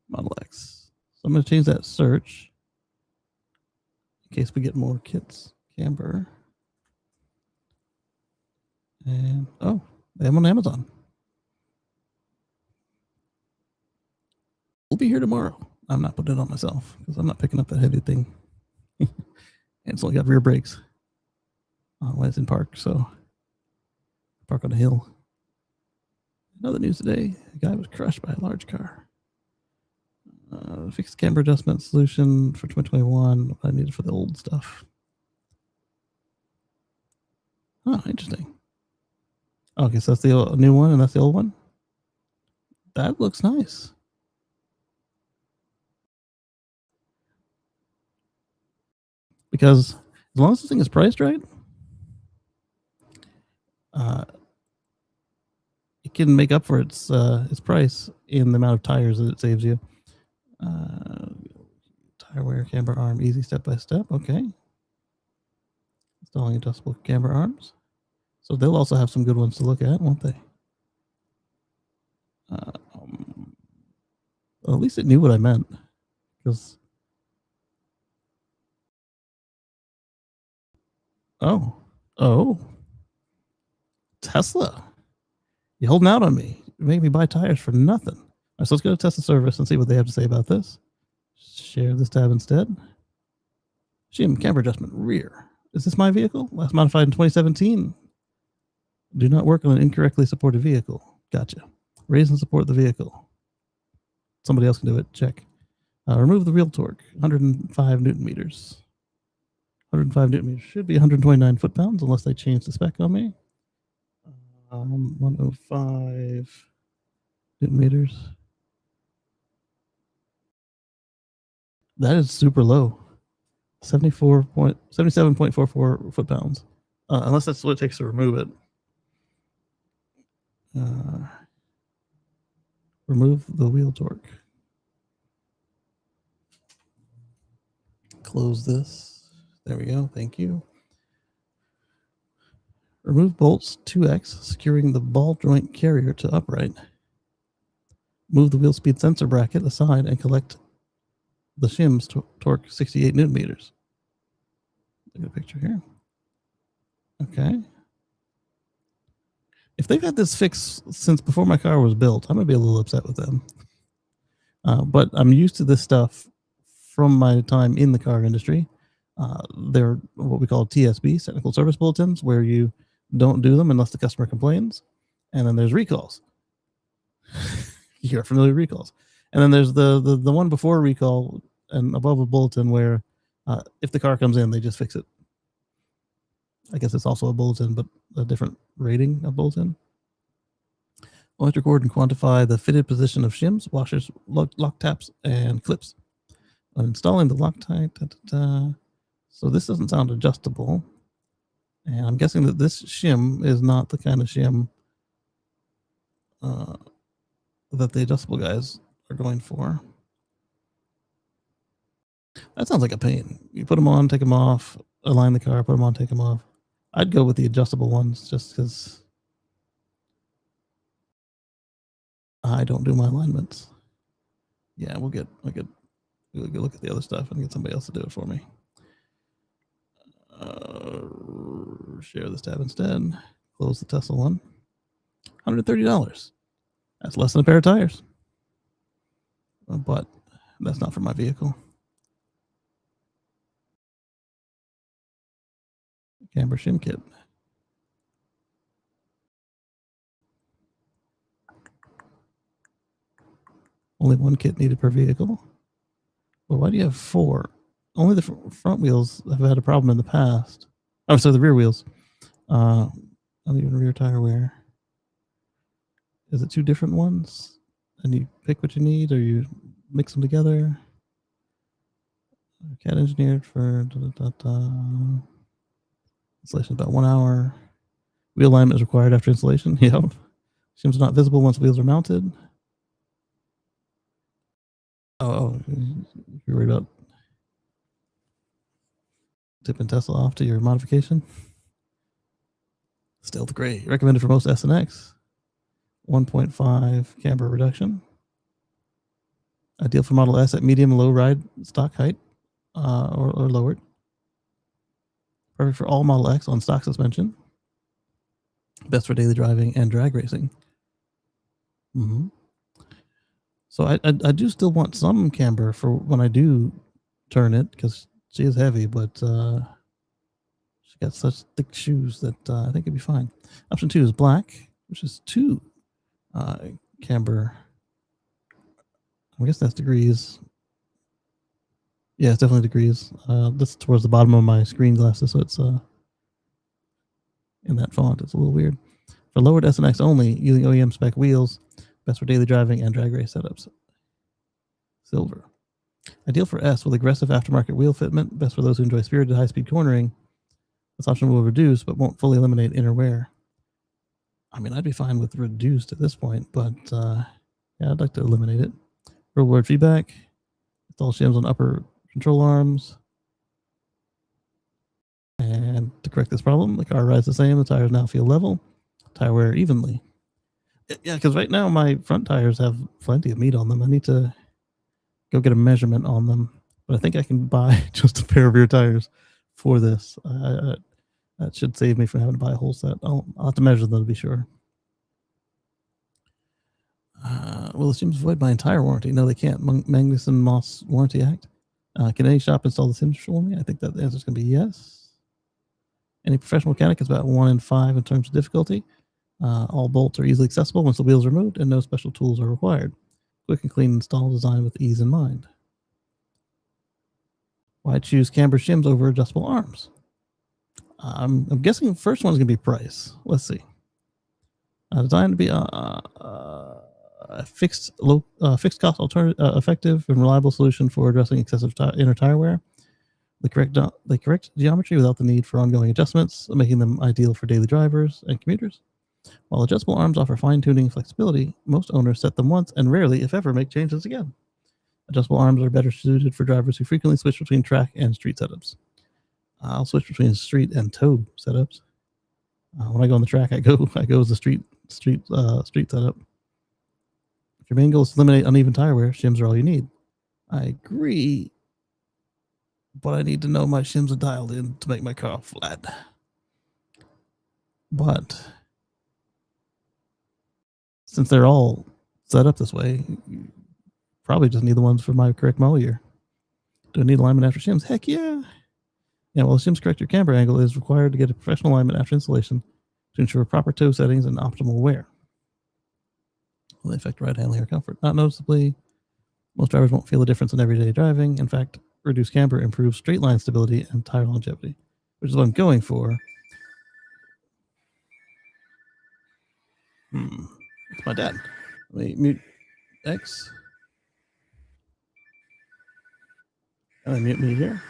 Model X. So I'm going to change that search in case we get more kits. Camber. And, oh, they have them on Amazon. We'll be here tomorrow. I'm not putting it on myself because I'm not picking up that heavy thing. And it's only got rear brakes when it's in park. So park on a hill. Another news today, a guy was crushed by a large car. Fixed camber adjustment solution for 2021. What I needed for the old stuff. Oh, interesting. Okay, so that's the new one and that's the old one. That looks nice. Because as long as this thing is priced right, it can make up for its price in the amount of tires that it saves you. Firewire camber arm, easy step by step. Okay. Installing adjustable camber arms. So they'll also have some good ones to look at, won't they? Well, at least it knew what I meant. Because oh, Tesla, you holding out on me? You make me buy tires for nothing. All right, so let's go to Tesla service and see what they have to say about this. Share this tab instead. Shim camber adjustment rear. Is this my vehicle? Last modified in 2017. Do not work on an incorrectly supported vehicle. Gotcha. Raise and support the vehicle. Somebody else can do it. Check. Remove the real torque. 105 newton meters. 105 newton meters. Should be 129 foot-pounds unless they change the spec on me. 105 newton meters. That is super low. 77.44 foot-pounds. Unless that's what it takes to remove it. Remove the wheel torque. Close this. There we go. Thank you. Remove bolts 2x, securing the ball joint carrier to upright. Move the wheel speed sensor bracket aside and collect the shim's torque 68 newton meters. Look at a picture here. Okay. If they've had this fixed since before my car was built, I'm going to be a little upset with them. But I'm used to this stuff from my time in the car industry. They're what we call TSBs, technical service bulletins, where you don't do them unless the customer complains. And then there's recalls. You're familiar with recalls. And then there's the one before recall and above a bulletin where if the car comes in, they just fix it. I guess it's also a bulletin, but a different rating of bulletin. Always record and quantify the fitted position of shims, washers, lock taps, and clips. I'm installing the Loctite. So this doesn't sound adjustable. And I'm guessing that this shim is not the kind of shim that the adjustable guys are going for. That sounds like a pain. You put them on, take them off, align the car, put them on, take them off. I'd go with the adjustable ones just because I don't do my alignments. Yeah, we'll go look at the other stuff and get somebody else to do it for me. Share this tab instead. Close the Tesla one. $130. That's less than a pair of tires. But that's not for my vehicle. Camber shim kit. Only one kit needed per vehicle. Well, why do you have 4? Only the front wheels have had a problem in the past. Oh, so the rear wheels. Uneven rear tire wear. Is it 2 different ones? And you pick what you need, or you mix them together? CAD engineered for installation about 1 hour. Wheel alignment is required after installation. Yep. Shims not visible once wheels are mounted. Oh, you're worried about tipping Tesla off to your modification? Stealth gray, recommended for most S and X. 1.5 camber reduction. Ideal for Model S at medium low ride stock height or lowered. Perfect for all Model X on stock suspension. Best for daily driving and drag racing. Mm-hmm. So I do still want some camber for when I do turn it, because she is heavy, but she got such thick shoes that I think it'd be fine. Option 2 is black, which is 2 camber. I guess that's degrees. Yeah, it's definitely degrees. This is towards the bottom of my screen glasses, so it's in that font. It's a little weird. For lowered S and X only, using OEM spec wheels, best for daily driving and drag race setups. Silver. Ideal for S with aggressive aftermarket wheel fitment, best for those who enjoy spirited high-speed cornering. This option will reduce, but won't fully eliminate inner wear. I mean, I'd be fine with reduced at this point, but yeah, I'd like to eliminate it. Real world feedback. Install shims on upper control arms. And to correct this problem, the car rides the same. The tires now feel level. Tire wear evenly. Yeah, because right now my front tires have plenty of meat on them. I need to go get a measurement on them. But I think I can buy just a pair of rear tires for this. That should save me from having to buy a whole set. I'll have to measure them to be sure. Will the Sims void my entire warranty? No, they can't. Magnuson Moss Warranty Act. Can any shop install the Sims for me? I think that the answer is going to be yes. Any professional mechanic is about 1 in 5 in terms of difficulty. All bolts are easily accessible once the wheels are removed, and no special tools are required. Quick and clean install designed with ease in mind. Why choose camber shims over adjustable arms? I'm guessing the first one's going to be price. Let's see. Designed to be a fixed cost alternative, effective and reliable solution for addressing excessive inner tire wear. The correct geometry without the need for ongoing adjustments, making them ideal for daily drivers and commuters. While adjustable arms offer fine-tuning flexibility, most owners set them once and rarely, if ever, make changes again. Adjustable arms are better suited for drivers who frequently switch between track and street setups. I'll switch between street and tow setups. When I go on the track, I go as the street setup. If your main goal is to eliminate uneven tire wear, shims are all you need. I agree, but I need to know my shims are dialed in to make my car flat. But since they're all set up this way, you probably just need the ones for my correct model year. Do I need alignment after shims? Heck yeah. Yeah, well, the shims correct your camber angle is required to get a professional alignment after installation to ensure proper toe settings and optimal wear. Will they affect ride handling or comfort? Not noticeably. Most drivers won't feel a difference in everyday driving. In fact, reduced camber improves straight line stability and tire longevity, which is what I'm going for. It's my dad. Let me mute X. And then mute me here.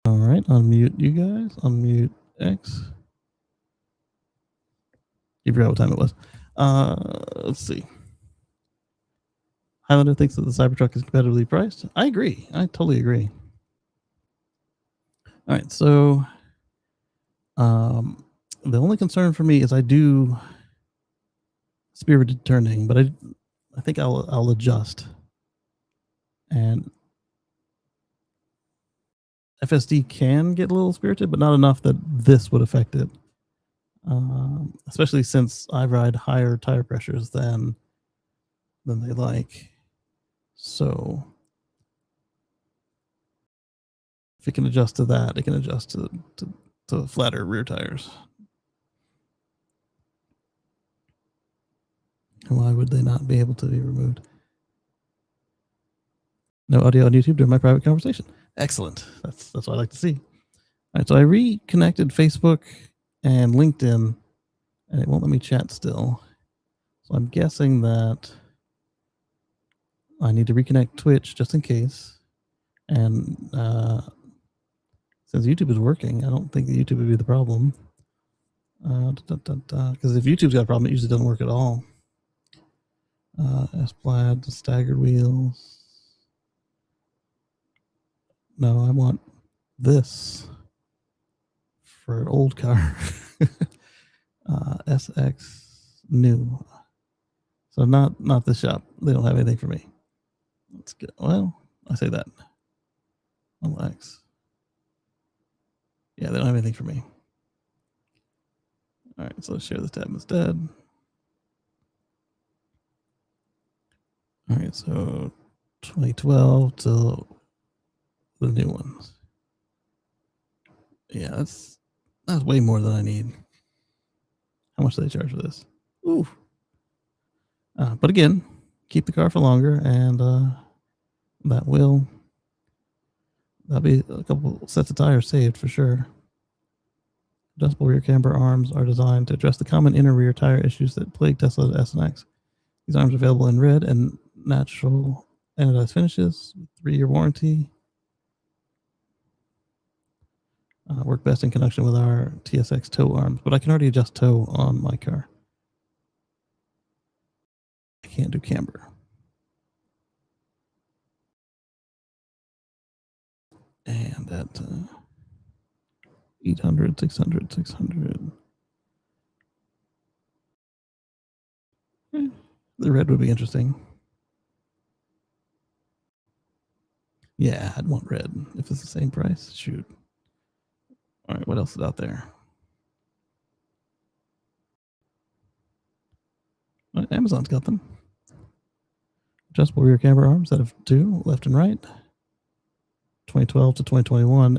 All right, unmute you guys. Unmute X. You forgot what time it was. Let's see. Highlander thinks that the Cybertruck is competitively priced. I agree. I totally agree. All right, so the only concern for me is I do spirited turning, but I think I'll adjust. And FSD can get a little spirited, but not enough that this would affect it. Especially since I ride higher tire pressures than they like. So if it can adjust to that, it can adjust to flatter rear tires. Why would they not be able to be removed? No audio on YouTube during my private conversation. Excellent. That's what I like to see. All right, so I reconnected Facebook and LinkedIn, and it won't let me chat still. So I'm guessing that I need to reconnect Twitch just in case. And since YouTube is working, I don't think that YouTube would be the problem. Because if YouTube's got a problem, it usually doesn't work at all. S-Plaid, staggered wheels. No, I want this for an old car. SX new. So not this shop. They don't have anything for me. Let's get, well, I say that. X. Yeah, they don't have anything for me. All right, so let's share this tab instead. All right, so 2012 to the new ones. Yeah, that's That's way more than I need. How much do they charge for this? Ooh. But again, keep the car for longer, and that'll be a couple sets of tires saved for sure. Adjustable rear camber arms are designed to address the common inner rear tire issues that plague Tesla S and X. These arms are available in red and natural anodized finishes, 3-year warranty. Work best in conjunction with our TSX tow arms, but I can already adjust tow on my car. I can't do camber. And at 800, 600, 600. The red would be interesting. Yeah, I'd want red if it's the same price. Shoot. All right, what else is out there? Amazon's got them. Adjustable rear camber arms that have 2 left and right. 2012 to 2021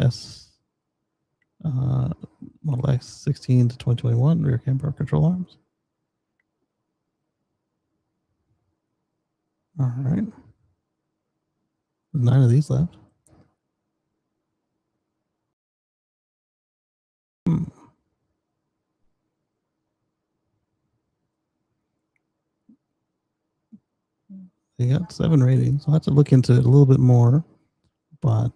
Model X 16 to 2021 rear camber control arms. All right. 9 of these left. They got 7 ratings. I'll have to look into it a little bit more. But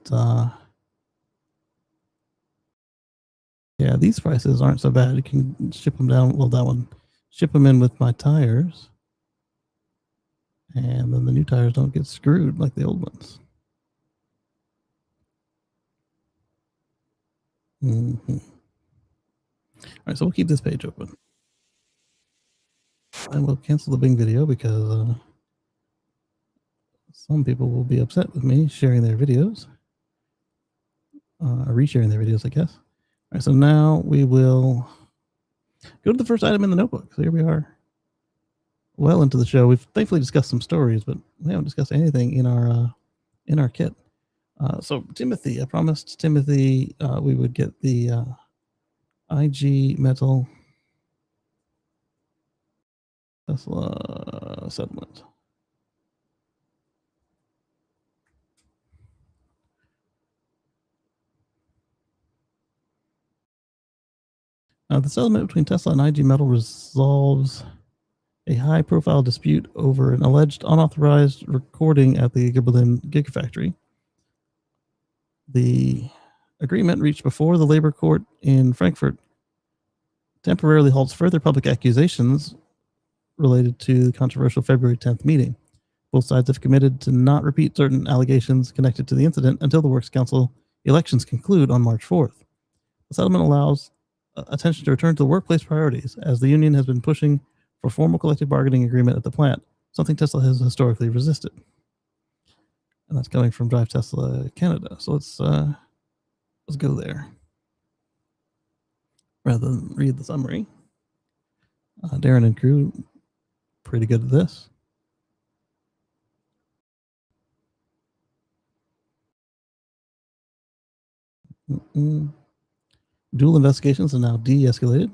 yeah, these prices aren't so bad. You can ship them down. Well, that one, ship them in with my tires. And then the new tires don't get screwed like the old ones. Mm-hmm. All right, so we'll keep this page open. And we'll cancel the Bing video because some people will be upset with me sharing their videos. Resharing their videos, I guess. All right, so now we will go to the first item in the notebook. So here we are. Well into the show. We've thankfully discussed some stories, but we haven't discussed anything in our kit. So Timothy, I promised Timothy we would get the IG metal Tesla settlement. The settlement between Tesla and IG Metal resolves a high-profile dispute over an alleged unauthorized recording at the Berlin Gigafactory. The agreement reached before the labor court in Frankfurt temporarily halts further public accusations related to the controversial February 10th meeting. Both sides have committed to not repeat certain allegations connected to the incident until the Works Council elections conclude on March 4th. The settlement allows attention to return to the workplace priorities, as the union has been pushing for formal collective bargaining agreement at the plant, something Tesla has historically resisted. And that's coming from Drive Tesla Canada. So let's go there. Rather than read the summary, Darren and crew pretty good at this. Dual investigations are now de-escalated.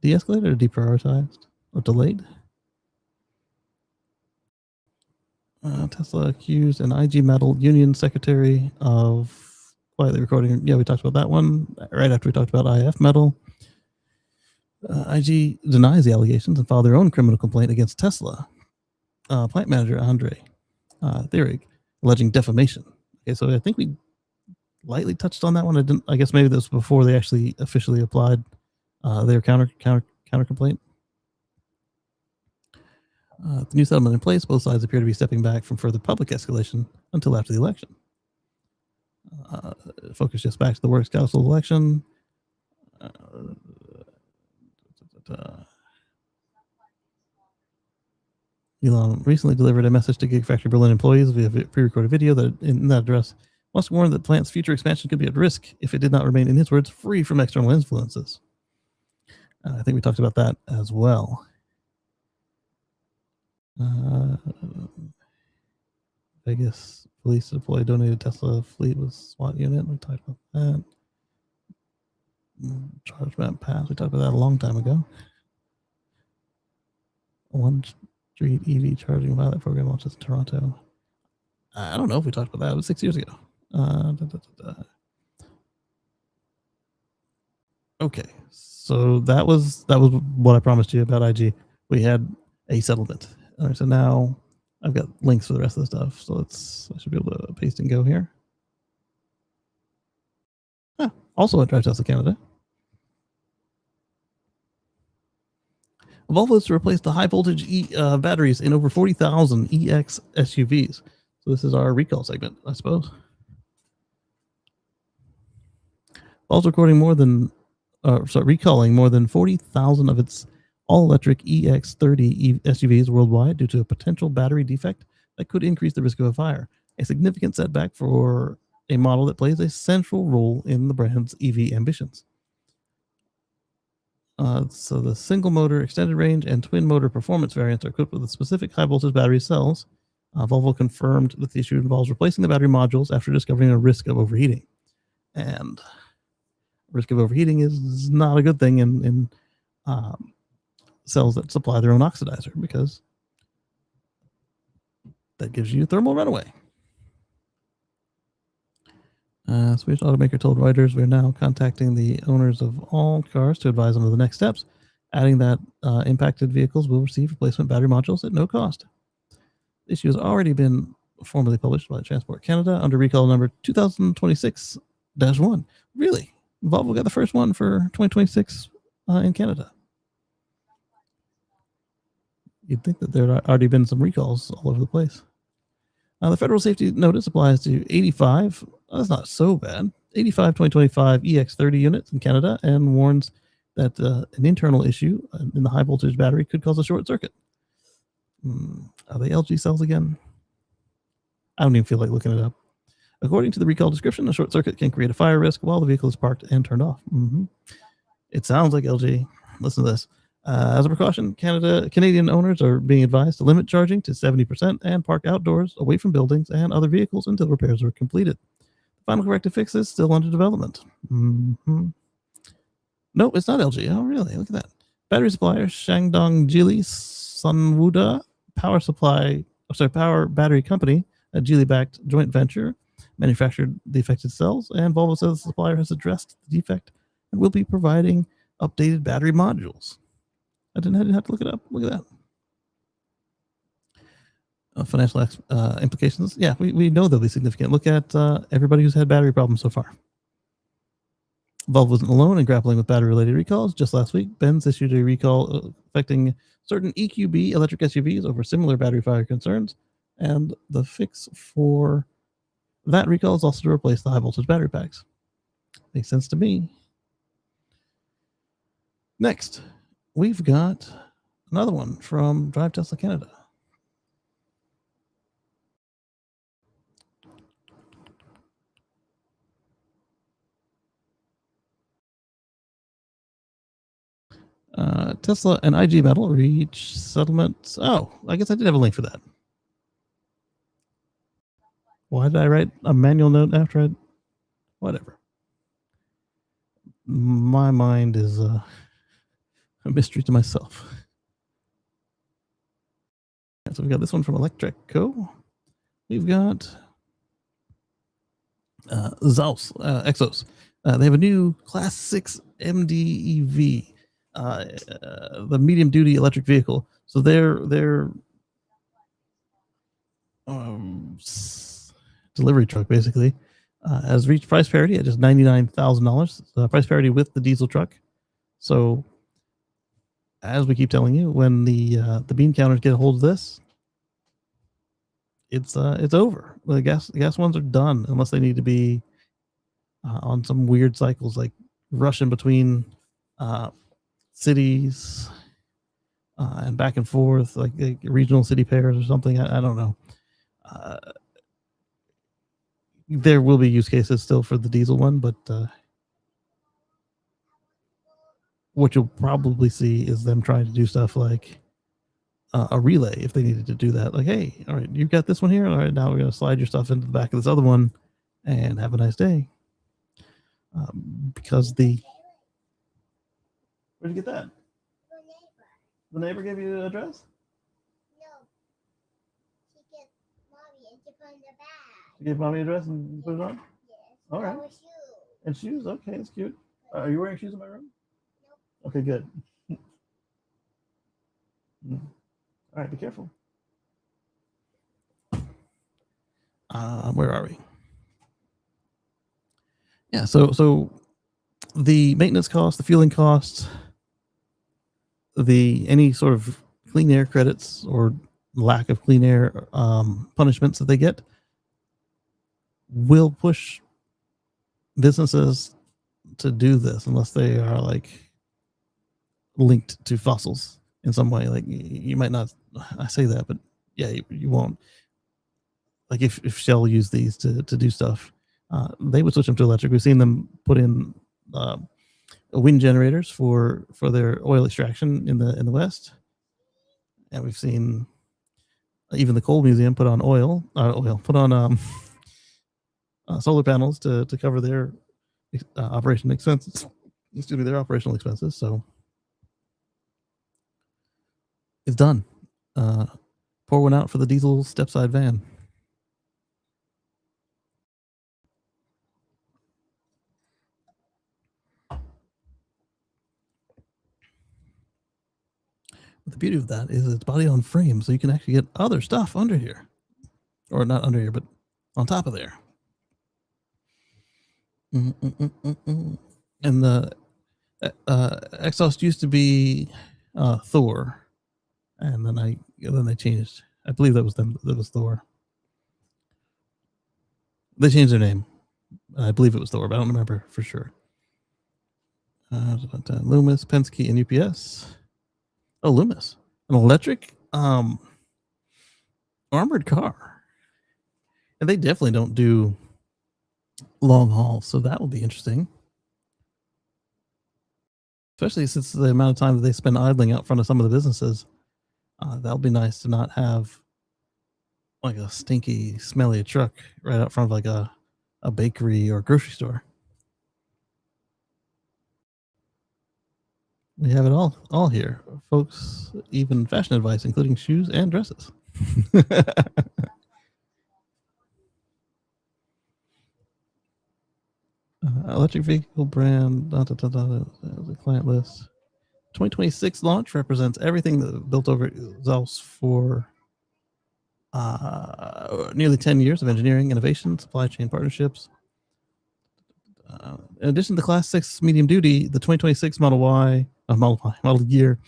De-escalated or deprioritized or delayed? Tesla accused an IG Metal union secretary of quietly recording. Yeah, we talked about that one right after we talked about IF Metal. IG denies the allegations and filed their own criminal complaint against Tesla. Plant manager Andre Thierig, alleging defamation. Okay, so I think we lightly touched on that one. I guess maybe this was before they actually officially applied their counter complaint. The new settlement in place, both sides appear to be stepping back from further public escalation until after the election. Focus just back to the Works Council election. Elon recently delivered a message to Gigafactory Berlin employees via pre-recorded video that in that address Musk warned that the plant's future expansion could be at risk if it did not remain, in his words, free from external influences. I think we talked about that as well. Vegas police deploy donated Tesla fleet with SWAT unit. We talked about that. Charge map pass. We talked about that a long time ago. One street EV charging pilot program launches in Toronto. I don't know if we talked about that. It was 6 years ago. Okay, so that was what I promised you about IG. We had a settlement. All right, so now I've got links for the rest of the stuff. So I should be able to paste and go here. Also at Drive Tesla Canada. Volvo is to replace the high voltage batteries in over 40,000 EX SUVs. So this is our recall segment, I suppose. Volvo's recalling more than 40,000 of its all-electric EX30 SUVs worldwide due to a potential battery defect that could increase the risk of a fire. A significant setback for a model that plays a central role in the brand's EV ambitions. So the single motor extended range and twin motor performance variants are equipped with the specific high voltage battery cells. Volvo confirmed that the issue involves replacing the battery modules after discovering a risk of overheating. And risk of overheating is not a good thing in cells that supply their own oxidizer, because that gives you thermal runaway. Swedish automaker told Reuters, we're now contacting the owners of all cars to advise them of the next steps, adding that impacted vehicles will receive replacement battery modules at no cost. The issue has already been formally published by Transport Canada under recall number 2026-1. Really? Volvo got the first one for 2026 in Canada. You'd think that there had already been some recalls all over the place. The federal safety notice applies to 85, that's not so bad, 85 2025 EX30 units in Canada, and warns that an internal issue in the high voltage battery could cause a short circuit. Are they LG cells again? I don't even feel like looking it up. According to the recall description, a short circuit can create a fire risk while the vehicle is parked and turned off. It sounds like LG. Listen to this. As a precaution, Canadian owners are being advised to limit charging to 70% and park outdoors, away from buildings and other vehicles until repairs are completed. The final corrective fix is still under development. No, it's not LG. Oh, really? Look at that. Battery supplier Shandong Geely Sunwuda Power Battery Company, a Geely-backed joint venture, manufactured the affected cells, and Volvo says the supplier has addressed the defect and will be providing updated battery modules. I didn't have to look it up. Look at that. Financial implications. Yeah, we know they'll be significant. Look at everybody who's had battery problems so far. Volvo wasn't alone in grappling with battery-related recalls. Just last week, Benz issued a recall affecting certain EQB electric SUVs over similar battery fire concerns. And the fix for that recall is also to replace the high-voltage battery packs. Makes sense to me. Next, we've got another one from Drive Tesla Canada. Tesla and IG Metal reach settlement. Oh, I guess I did have a link for that. Why did I write a manual note after it? Whatever. My mind is a mystery to myself. So we've got this one from Electrico. We've got Zaus, Exos. They have a new Class 6 MDEV, the medium-duty electric vehicle. So their delivery truck basically has reached price parity at just $99,000. Price parity with the diesel truck. So, as we keep telling you, when the bean counters get a hold of this, it's over. The gas ones are done unless they need to be on some weird cycles like rushing between cities and back and forth, like regional city pairs or something. I don't know. There will be use cases still for the diesel one, but what you'll probably see is them trying to do stuff like a relay if they needed to do that. Like, hey, all right, you've got this one here. All right, now we're going to slide your stuff into the back of this other one and have a nice day. Because the Where'd you get that? The neighbor. The neighbor gave you the address? No. She gets mommy and she put in the bag. You gave mommy the address and put it on? Yes. All right. Our shoes. And shoes? Okay, that's cute. Are you wearing shoes in my room? Nope. Okay, good. All right, be careful. Where are we? Yeah, so the maintenance costs, the fueling costs, the any sort of clean air credits or lack of clean air punishments that they get will push businesses to do this unless they are like linked to fossils in some way. Like you might not, I say that, but yeah, you won't. Like if Shell used these to do stuff, they would switch them to electric. We've seen them put in wind generators for their oil extraction in the West, and we've seen even the coal museum put on put on solar panels to cover their operation expenses. Excuse me, their operational expenses. So it's done. Pour one out for the diesel stepside van. The beauty of that is it's body on frame, so you can actually get other stuff under here, or not under here, but on top of there. And the exhaust used to be Thor, and then they changed. I believe that was them. That was Thor. They changed their name. I believe it was Thor, but I don't remember for sure. Loomis, Penske, and UPS. Oh, Loomis, an electric armored car, and they definitely don't do long haul, so that will be interesting. Especially since the amount of time that they spend idling out front of some of the businesses. That'll be nice to not have like a stinky, smelly truck right out front of like a bakery or grocery store. We have it all here, folks. Even fashion advice, including shoes and dresses. Electric vehicle brand, the client list. 2026 launch represents everything that built over else for nearly 10 years of engineering, innovation, supply chain partnerships. In addition to the Class 6 medium duty, the 2026 Model Year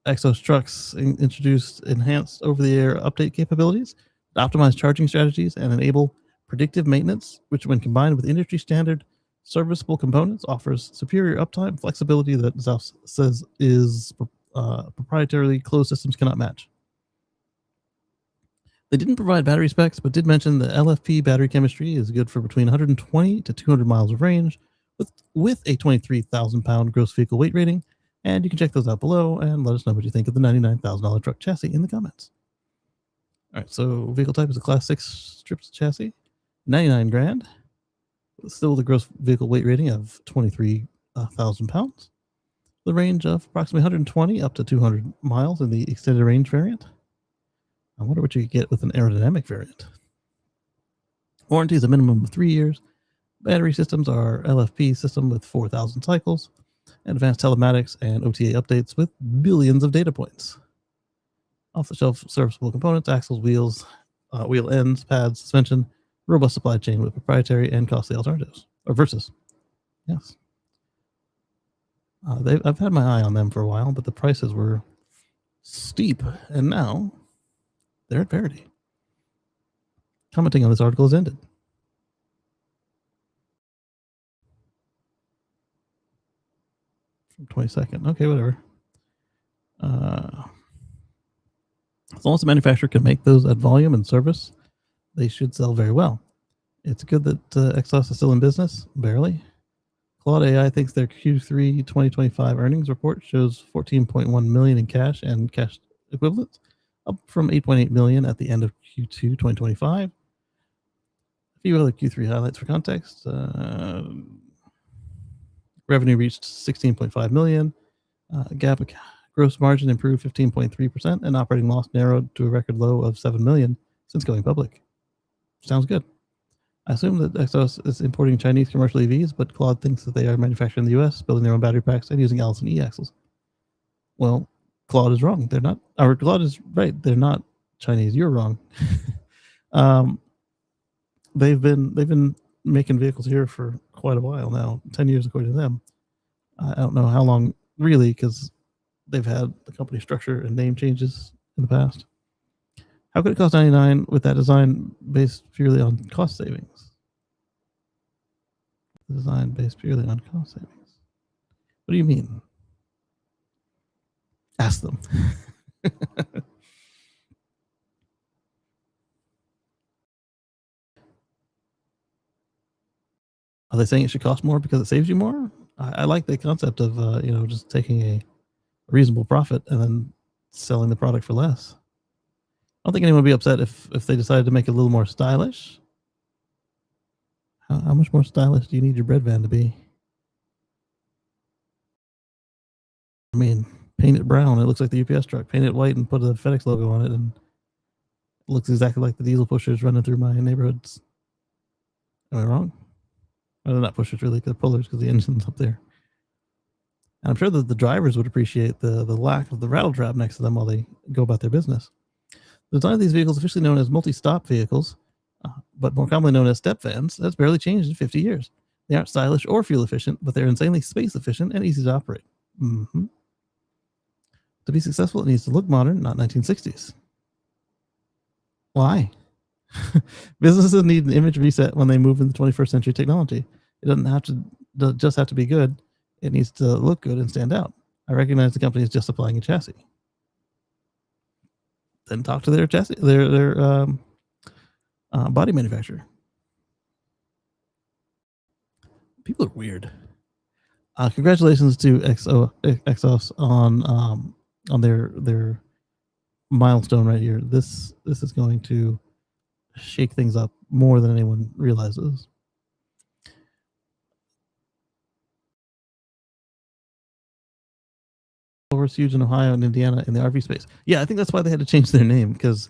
Exos trucks introduced enhanced over-the-air update capabilities, optimize charging strategies, and enable predictive maintenance, which when combined with industry standard serviceable components offers superior uptime flexibility that Zaus says is proprietarily closed systems cannot match. They didn't provide battery specs, but did mention the LFP battery chemistry is good for between 120 to 200 miles of range with a 23,000 pound gross vehicle weight rating. And you can check those out below and let us know what you think of the $99,000 truck chassis in the comments. All right, so vehicle type is a Class 6 strips chassis, 99 grand, still the gross vehicle weight rating of 23,000 pounds. The range of approximately 120 up to 200 miles in the extended range variant. I wonder what you get with an aerodynamic variant. Warranty is a minimum of 3 years. Battery systems are LFP system with 4,000 cycles, and advanced telematics and OTA updates with billions of data points. Off-the-shelf serviceable components, axles, wheels, wheel ends, pads, suspension, robust supply chain with proprietary and costly alternatives. Or versus. Yes. I've had my eye on them for a while, but the prices were steep, and now they're at parity. Commenting on this article is ended. From 22nd. Okay, whatever. As long as the manufacturer can make those at volume and service, they should sell very well. It's good that Exos is still in business, barely. Claude AI thinks their Q3 2025 earnings report shows 14.1 million in cash and cash equivalents, up from 8.8 million at the end of Q2 2025. A few other Q3 highlights for context. Revenue reached 16.5 million. GAAP gross margin improved 15.3%, and operating loss narrowed to a record low of 7 million since going public. Sounds good. I assume that Exos is importing Chinese commercial EVs, but Claude thinks that they are manufactured in the US, building their own battery packs and using Allison e-axles. Well, Claude is wrong. They're not. Or Claude is right. They're not Chinese. You're wrong. They've been making vehicles here for quite a while now, 10 years according to them. I don't know how long really, because they've had the company structure and name changes in the past. How could it cost 99 with that design based purely on cost savings? Design based purely on cost savings. What do you mean? Ask them. Are they saying it should cost more because it saves you more? I like the concept of just taking a reasonable profit and then selling the product for less. I don't think anyone would be upset if they decided to make it a little more stylish. How much more stylish do you need your bread van to be? I mean, paint it brown. It looks like the UPS truck. Paint it white and put a FedEx logo on it, and it looks exactly like the diesel pushers running through my neighborhoods. Am I wrong? Well, they're not pushers really, they're pullers because the engine's up there. And I'm sure that the drivers would appreciate the lack of the rattle trap next to them while they go about their business. The design of these vehicles, officially known as multi-stop vehicles, but more commonly known as step vans, has barely changed in 50 years. They aren't stylish or fuel efficient, but they're insanely space efficient and easy to operate. Mm-hmm. To be successful, it needs to look modern, not 1960s. Why? Businesses need an image reset when they move into 21st century technology. It doesn't have to just have to be good. It needs to look good and stand out. I recognize the company is just supplying a chassis. Then talk to their chassis, their body manufacturer. People are weird. Congratulations to Exos on their milestone right here. This is going to shake things up more than anyone realizes. It's huge in Ohio and Indiana in the RV space. Yeah, I think that's why they had to change their name, because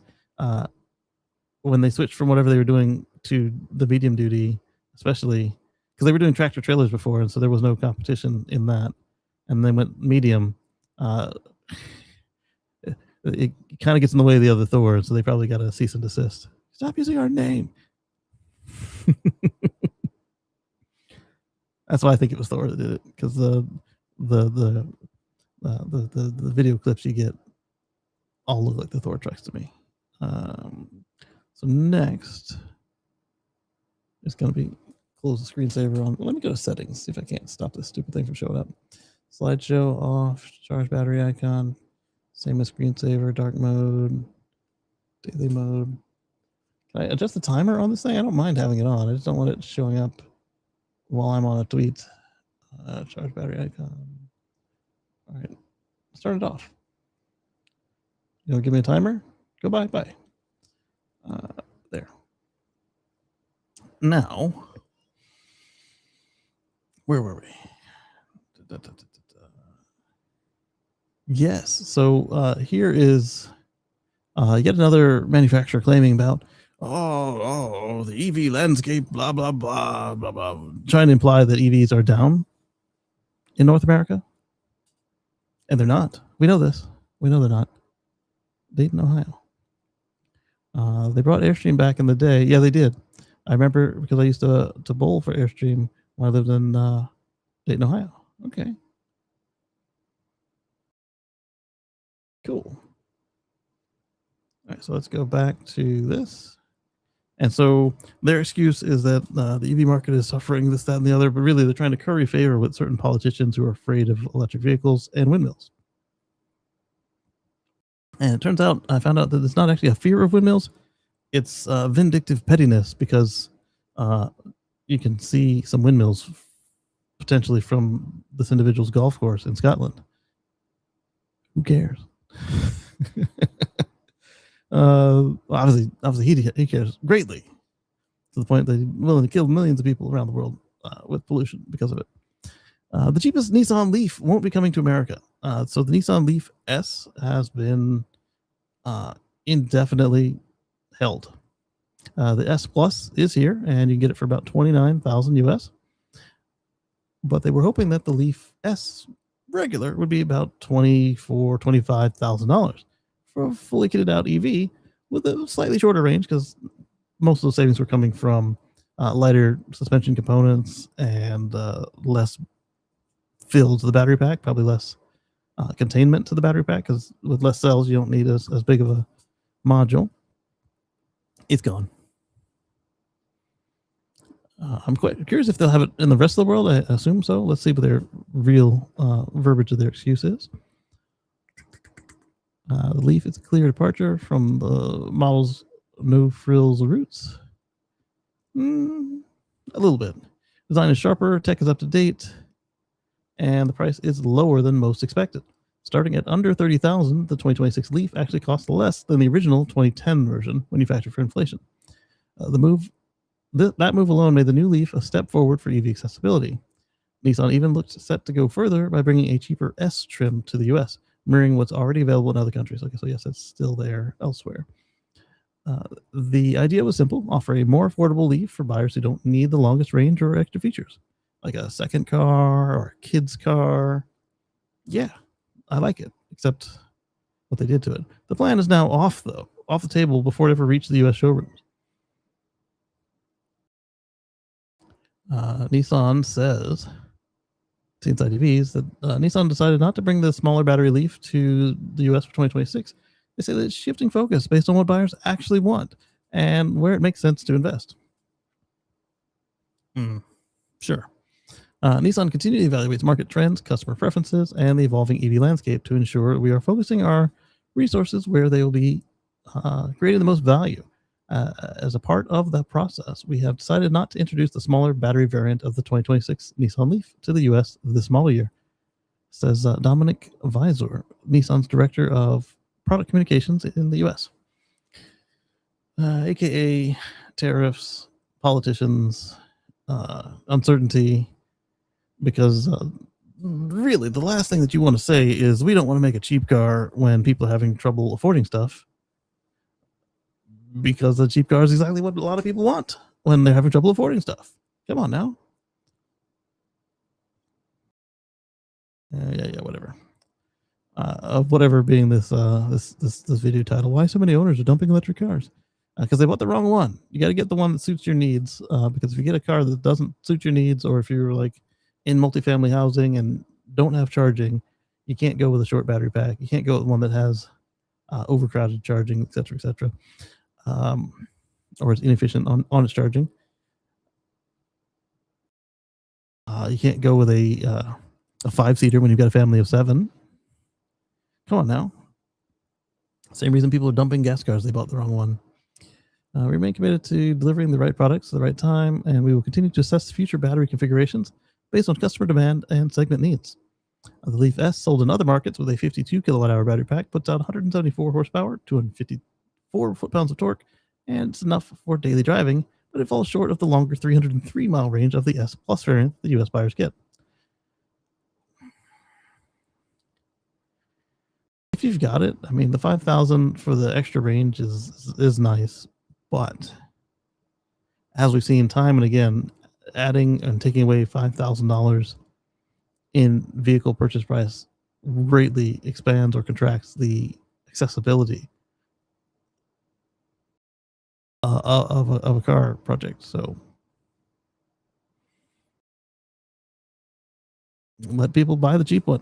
when they switched from whatever they were doing to the medium duty, especially because they were doing tractor trailers before, and so there was no competition in that, and then went medium. It kind of gets in the way of the other Thor, so they probably got a cease and desist. Stop using our name. That's why I think it was Thor that did it, because the video clips you get all look like the Thor trucks to me. So next is going to be close the screensaver on. Let me go to settings, see if I can't stop this stupid thing from showing up. Slideshow off, charge battery icon, same as screensaver, dark mode, daily mode. Can I adjust the timer on this thing? I don't mind having it on. I just don't want it showing up while I'm on a tweet. Charge battery icon. All right, start it off. You want to give me a timer? Go bye. There. Now, where were we? Yes. So here is yet another manufacturer claiming about the EV landscape, blah blah blah blah blah, trying to imply that EVs are down in North America, and they're not. We know this. We know they're not. Dayton, Ohio. They brought Airstream back in the day. Yeah, they did. I remember because I used to bowl for Airstream when I lived in Dayton, Ohio. Okay. Cool. All right, so let's go back to this. And so their excuse is that the EV market is suffering this, that, and the other, but really they're trying to curry favor with certain politicians who are afraid of electric vehicles and windmills. And it turns out, I found out that it's not actually a fear of windmills. It's vindictive pettiness, because you can see some windmills potentially from this individual's golf course in Scotland. Who cares? Obviously he cares greatly, to the point that he's willing to kill millions of people around the world with pollution because of it. The cheapest Nissan Leaf won't be coming to America. So the Nissan Leaf S has been indefinitely held. The S Plus is here, and you can get it for about $29,000 US. But they were hoping that the Leaf S regular would be about $25,000 for a fully kitted out EV with a slightly shorter range, because most of those savings were coming from lighter suspension components and less fill to the battery pack, probably less containment to the battery pack, because with less cells, you don't need as big of a module. It's gone. I'm quite curious if they'll have it in the rest of the world. I assume so. Let's see what their real verbiage of their excuse is. The Leaf is a clear departure from the model's no frills roots. A little bit. Design is sharper, tech is up to date, and the price is lower than most expected. Starting at under $30,000, the 2026 Leaf actually costs less than the original 2010 version when you factor for inflation. That move alone made the new Leaf a step forward for EV accessibility. Nissan even looked set to go further by bringing a cheaper S trim to the US, mirroring what's already available in other countries. Okay, so yes, it's still there elsewhere. The idea was simple: offer a more affordable Leaf for buyers who don't need the longest range or extra features, like a second car or a kid's car. Yeah, I like it, except what they did to it. The plan is now off the table before it ever reached the US showrooms. Nissan says, to Inside EVs, that Nissan decided not to bring the smaller battery Leaf to the US for 2026. They say that it's shifting focus based on what buyers actually want and where it makes sense to invest. Sure. Nissan continually evaluates market trends, customer preferences, and the evolving EV landscape to ensure we are focusing our resources where they will be creating the most value. As a part of that process, we have decided not to introduce the smaller battery variant of the 2026 Nissan Leaf to the US this model year, says Dominic Visor, Nissan's director of product communications in the US. AKA tariffs, politicians, uncertainty, because really the last thing that you want to say is we don't want to make a cheap car when people are having trouble affording stuff, because the cheap car is exactly what a lot of people want when they're having trouble affording stuff. Come on now. Yeah, whatever. Of whatever being this video title. Why so many owners are dumping electric cars? Because they bought the wrong one. You got to get the one that suits your needs. Because if you get a car that doesn't suit your needs, or if you're like in multifamily housing and don't have charging, you can't go with a short battery pack. You can't go with one that has overcrowded charging, etc., or is inefficient on its charging. You can't go with a 5-seater when you've got a family of 7. Come on now. Same reason people are dumping gas cars. They bought the wrong one. We remain committed to delivering the right products at the right time, and we will continue to assess future battery configurations based on customer demand and segment needs. The Leaf S sold in other markets with a 52 kilowatt-hour battery pack, puts out 174 horsepower, 254 foot-pounds of torque, and it's enough for daily driving, but it falls short of the longer 303-mile range of the S Plus variant the US buyers get. If you've got it, I mean, the 5,000 for the extra range is nice, but as we've seen time and again, adding and taking away $5,000 in vehicle purchase price greatly expands or contracts the accessibility of a car project. So let people buy the cheap one.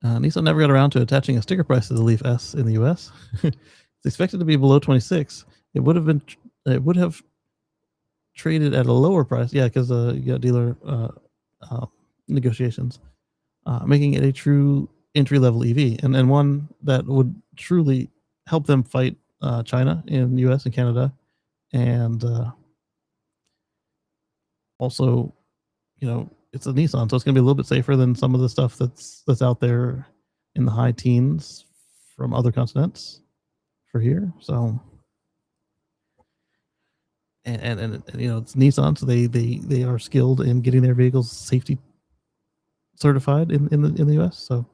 Nissan never got around to attaching a sticker price to the Leaf S in the US. It's expected to be below 26. It would have traded at a lower price. Yeah, because you got dealer negotiations, making it a true entry-level EV, and one that would truly help them fight China in the US and Canada, and also, it's a Nissan, so it's going to be a little bit safer than some of the stuff that's out there in the high teens from other continents for here. So and you know, it's Nissan, so they are skilled in getting their vehicles safety certified in the US. So it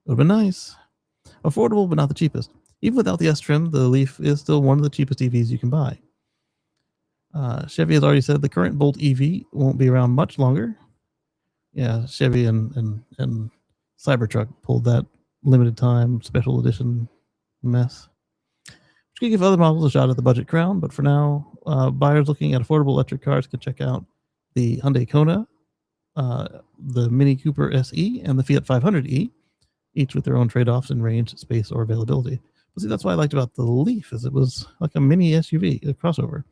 would have been nice, affordable, but not the cheapest. Even without the S trim, the Leaf is still one of the cheapest EVs you can buy. Chevy has already said the current Bolt EV won't be around much longer. Yeah, Chevy and Cybertruck pulled that limited time special edition mess. Which can give other models a shot at the budget crown, but for now, buyers looking at affordable electric cars can check out the Hyundai Kona, the Mini Cooper SE, and the Fiat 500e, each with their own trade-offs in range, space, or availability. But see, that's what I liked about the Leaf, is it was like a mini SUV, a crossover.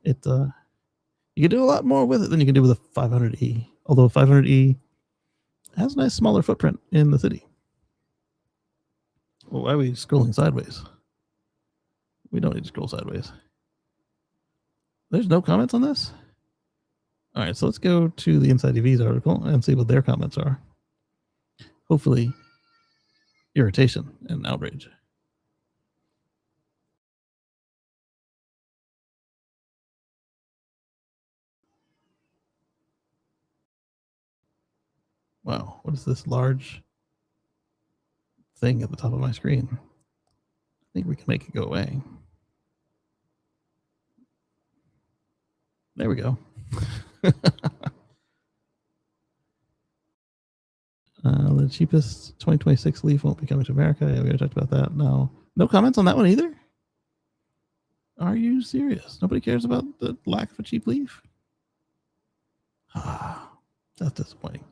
It you can do a lot more with it than you can do with a 500e. Although 500e has a nice smaller footprint in the city. Well, why are we scrolling sideways? We don't need to scroll sideways. There's no comments on this? All right, so let's go to the Inside EVs article and see what their comments are. Hopefully, irritation and outrage. Wow, what is this large thing at the top of my screen? I think we can make it go away. There we go. The cheapest 2026 Leaf won't be coming to America. Yeah, we already talked about that. No comments on that one either? Are you serious? Nobody cares about the lack of a cheap Leaf? That's disappointing.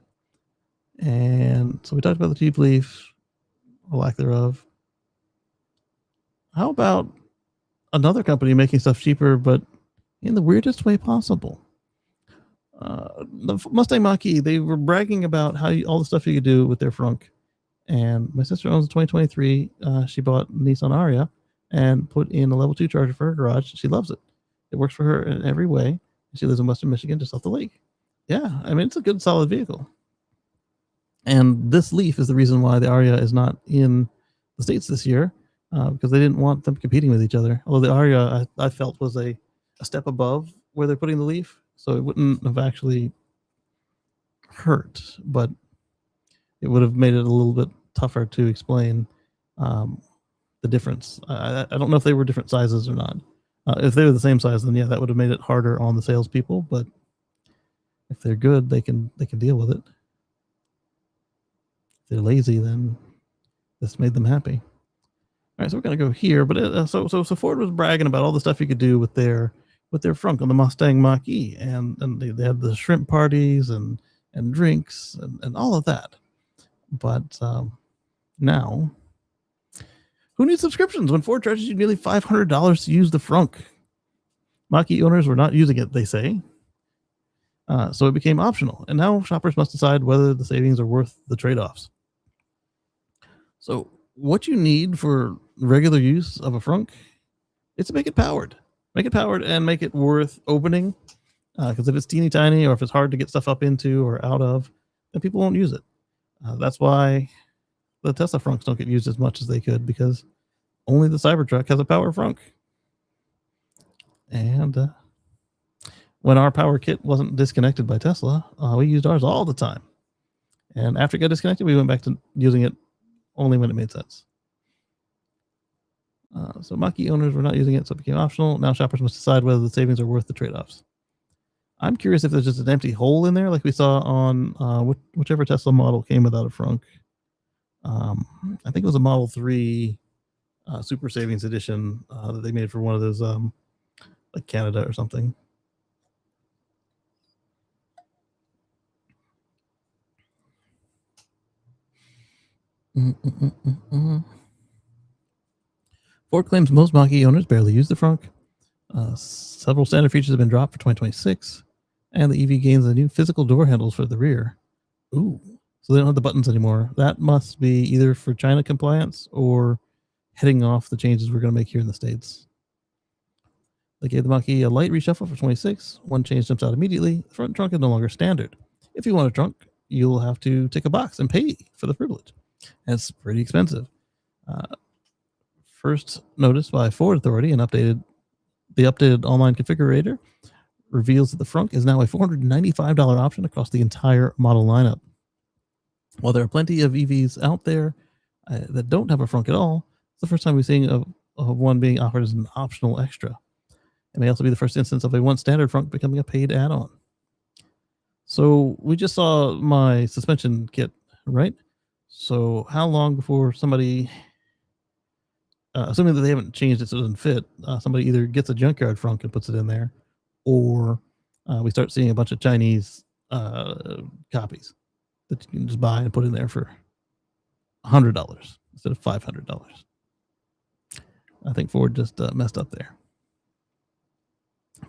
And so we talked about the cheap Leaf, or lack thereof. How about another company making stuff cheaper, but in the weirdest way possible? The Mustang Mach-E, they were bragging about all the stuff you could do with their frunk. And my sister owns a 2023. She bought Nissan Ariya and put in a level 2 charger for her garage. She loves it. It works for her in every way. She lives in Western Michigan, just off the lake. Yeah, I mean, it's a good, solid vehicle. And this Leaf is the reason why the Ariya is not in the States this year, because they didn't want them competing with each other. Although the Ariya, I felt, was a step above where they're putting the Leaf, so it wouldn't have actually hurt, but it would have made it a little bit tougher to explain the difference. I don't know if they were different sizes or not. If they were the same size, then yeah, that would have made it harder on the salespeople. But if they're good, they can deal with it. If they're lazy, then this made them happy. All right, so we're gonna go here. But so Ford was bragging about all the stuff you could do with their frunk on the Mustang Mach-E, and they had the shrimp parties and drinks and all of that. But now, who needs subscriptions when Ford charges you nearly $500 to use the frunk? Mach-E owners were not using it, they say. So it became optional, and now shoppers must decide whether the savings are worth the trade-offs. So what you need for regular use of a frunk is to make it powered. Make it powered and make it worth opening. Because if it's teeny tiny or if it's hard to get stuff up into or out of, then people won't use it. That's why the Tesla frunks don't get used as much as they could, because only the Cybertruck has a power frunk. And when our power kit wasn't disconnected by Tesla, we used ours all the time. And after it got disconnected, we went back to using it only when it made sense. So Mach-E owners were not using it, so it became optional. Now shoppers must decide whether the savings are worth the trade-offs. I'm curious if there's just an empty hole in there, like we saw on whichever Tesla model came without a frunk. I think it was a Model 3 Super Savings Edition that they made for one of those, like Canada or something. Ford claims most Mach-E owners barely use the frunk. Several standard features have been dropped for 2026, and the EV gains the new physical door handles for the rear. Ooh, so they don't have the buttons anymore. That must be either for China compliance or heading off the changes we're going to make here in the States. They gave the Mach-E a light reshuffle for 26. One change jumps out immediately. The front trunk is no longer standard. If you want a trunk, you'll have to tick a box and pay for the privilege. And it's pretty expensive. First noticed by Ford Authority and updated The updated online configurator reveals that the frunk is now a $495 option across the entire model lineup. While there are plenty of EVs out there that don't have a frunk at all, it's the first time we're seeing of one being offered as an optional extra. It may also be the first instance of a once standard frunk becoming a paid add-on. So we just saw my suspension kit, right? So how long before somebody, assuming that they haven't changed it so it doesn't fit, somebody either gets a junkyard frunk and puts it in there, or we start seeing a bunch of Chinese copies that you can just buy and put in there for $100 instead of $500. I think Ford just messed up there.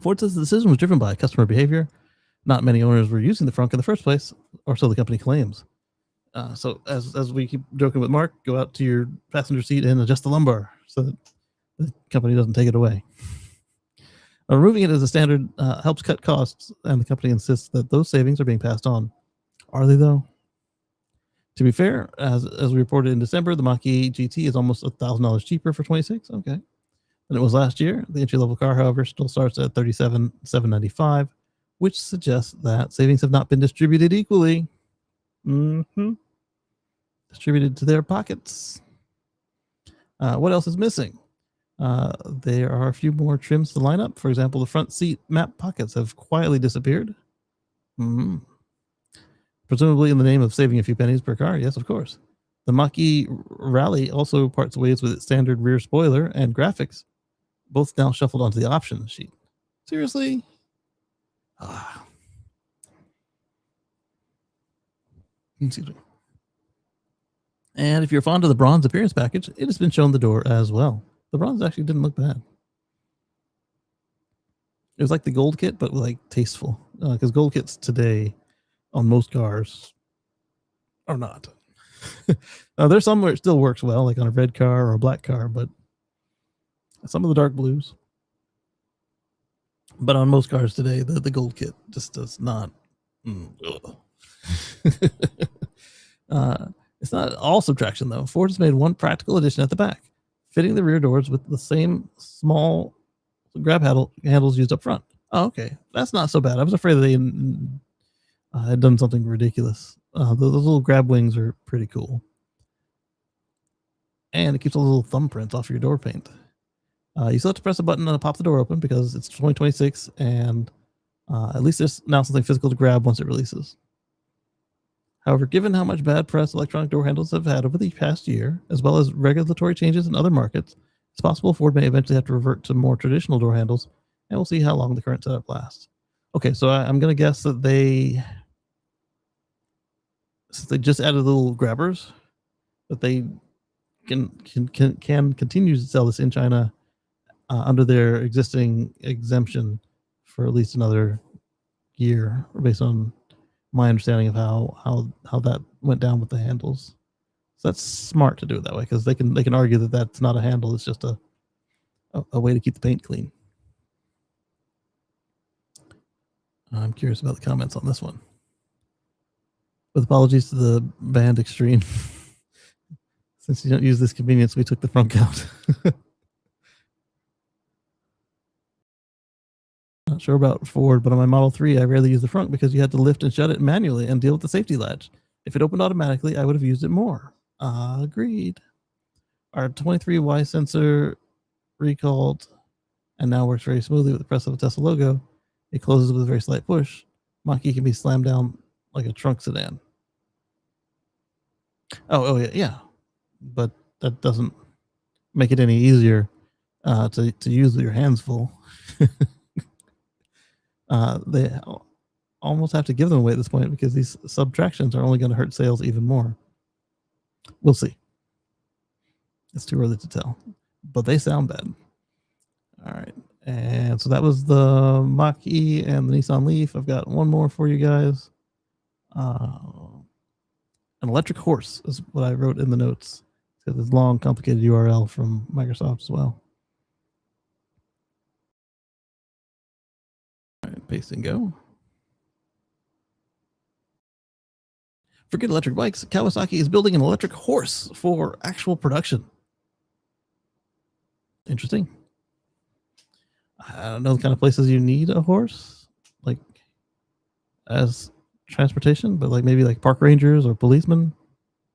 Ford says the decision was driven by customer behavior. Not many owners were using the frunk in the first place, or so the company claims. So as we keep joking with Mark, go out to your passenger seat and adjust the lumbar so that the company doesn't take it away. Removing it as a standard helps cut costs, and the company insists that those savings are being passed on. Are they, though? To be fair, as we reported in December, the Mach-E GT is almost $1,000 cheaper for 26. Okay, than it was last year. The entry-level car, however, still starts at $37,795, which suggests that savings have not been distributed equally. Distributed to their pockets. What else is missing? There are a few more trims to line up. For example, the front seat map pockets have quietly disappeared. Presumably in the name of saving a few pennies per car. Yes, of course. The Mach-E Rally also parts ways with its standard rear spoiler and graphics, both now shuffled onto the options sheet. Seriously? Excuse me. And if you're fond of the bronze appearance package, it has been shown the door as well. The bronze actually didn't look bad. It was like the gold kit, but like tasteful. Because gold kits today on most cars are not. There's some where it still works well, like on a red car or a black car, but some of the dark blues. But on most cars today, the gold kit just does not. It's not all subtraction, though. Ford has made one practical addition at the back, fitting the rear doors with the same small grab handles used up front. Oh, okay. That's not so bad. I was afraid they had done something ridiculous. Those little grab wings are pretty cool. And it keeps a little thumbprint off your door paint. You still have to press a button and pop the door open because it's 2026, and at least there's now something physical to grab once it releases. However, given how much bad press electronic door handles have had over the past year, as well as regulatory changes in other markets, it's possible Ford may eventually have to revert to more traditional door handles, and we'll see how long the current setup lasts. Okay, so I'm going to guess that since they just added little grabbers, that they can continue to sell this in China under their existing exemption for at least another year, based on my understanding of how that went down with the handles. So that's smart to do it that way, because they can argue that that's not a handle; it's just a way to keep the paint clean. I'm curious about the comments on this one. With apologies to the band Extreme, since you don't use this convenience, we took the frunk out. Not sure about Ford, but on my Model 3, I rarely use the front because you had to lift and shut it manually and deal with the safety latch. If it opened automatically, I would have used it more. Agreed. Our 23Y sensor recalled and now works very smoothly with the press of a Tesla logo. It closes with a very slight push. Mach-E can be slammed down like a trunk sedan. Oh yeah. But that doesn't make it any easier to use with your hands full. They almost have to give them away at this point because these subtractions are only going to hurt sales even more. We'll see. It's too early to tell, but they sound bad. All right. And so that was the Mach-E and the Nissan Leaf. I've got one more for you guys. An electric horse is what I wrote in the notes. It's got this long, complicated URL from Microsoft as well. All right, paste and go. Forget electric bikes. Kawasaki is building an electric horse for actual production. Interesting. I don't know the kind of places you need a horse, like as transportation, but like maybe like park rangers or policemen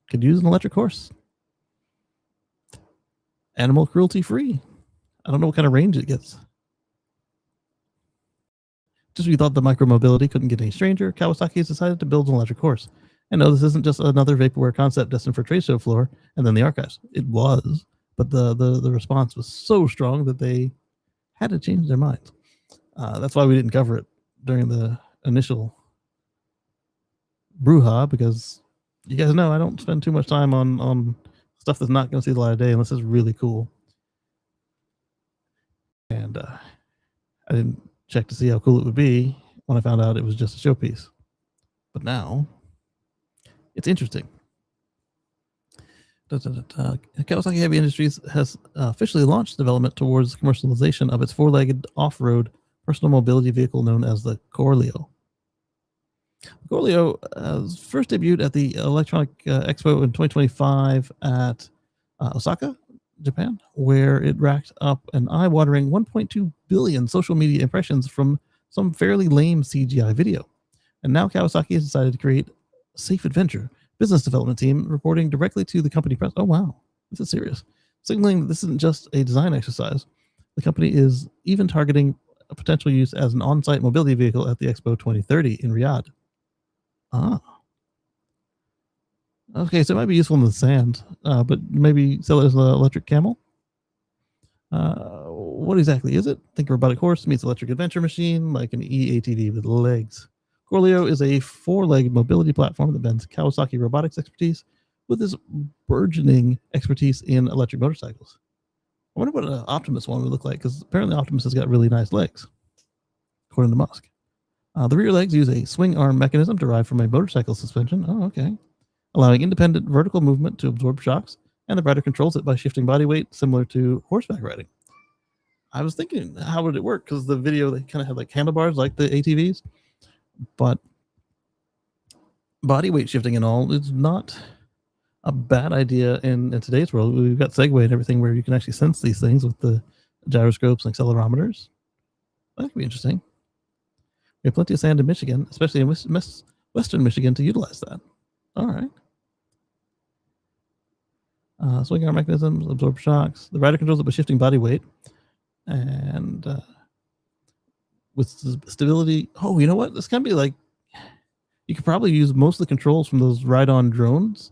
could use an electric horse. Animal cruelty free. I don't know what kind of range it gets. Just when you thought the micromobility couldn't get any stranger, Kawasaki has decided to build an electric horse. And no, this isn't just another vaporware concept destined for trade show floor and then the archives. It was, but the response was so strong that they had to change their minds. That's why we didn't cover it during the initial brouhaha, because you guys know I don't spend too much time on stuff that's not going to see the light of day unless it's really cool. And I didn't check to see how cool it would be when I found out it was just a showpiece. But now it's interesting. Kawasaki Heavy Industries has officially launched development towards commercialization of its four-legged off-road personal mobility vehicle known as the Corleo. Corleo first debuted at the Electronic Expo in 2025 at Osaka, Japan, where it racked up an eye-watering 1.2 billion social media impressions from some fairly lame CGI video. And now Kawasaki has decided to create Safe Adventure business development team reporting directly to the company press. Oh, wow. This is serious. Signaling that this isn't just a design exercise. The company is even targeting a potential use as an on-site mobility vehicle at the Expo 2030 in Riyadh. Ah. Okay, so it might be useful in the sand, but maybe sell it as an electric camel? What exactly is it? Think robotic horse meets electric adventure machine, like an EATV with legs. Corleo is a four-legged mobility platform that blends Kawasaki robotics expertise with this burgeoning expertise in electric motorcycles. I wonder what an Optimus one would look like, because apparently Optimus has got really nice legs, according to Musk. The rear legs use a swing arm mechanism derived from a motorcycle suspension. Oh, okay. Allowing independent vertical movement to absorb shocks, and the rider controls it by shifting body weight, similar to horseback riding. I was thinking, how would it work? Because the video, they kind of had like handlebars like the ATVs, but body weight shifting and all is not a bad idea in today's world. We've got Segway and everything where you can actually sense these things with the gyroscopes and accelerometers. That could be interesting. We have plenty of sand in Michigan, especially in Western Michigan, to utilize that. All right. Swing arm mechanisms, absorb shocks. The rider controls it by shifting body weight. And with stability. Oh, you know what? This can be like, you could probably use most of the controls from those ride-on drones.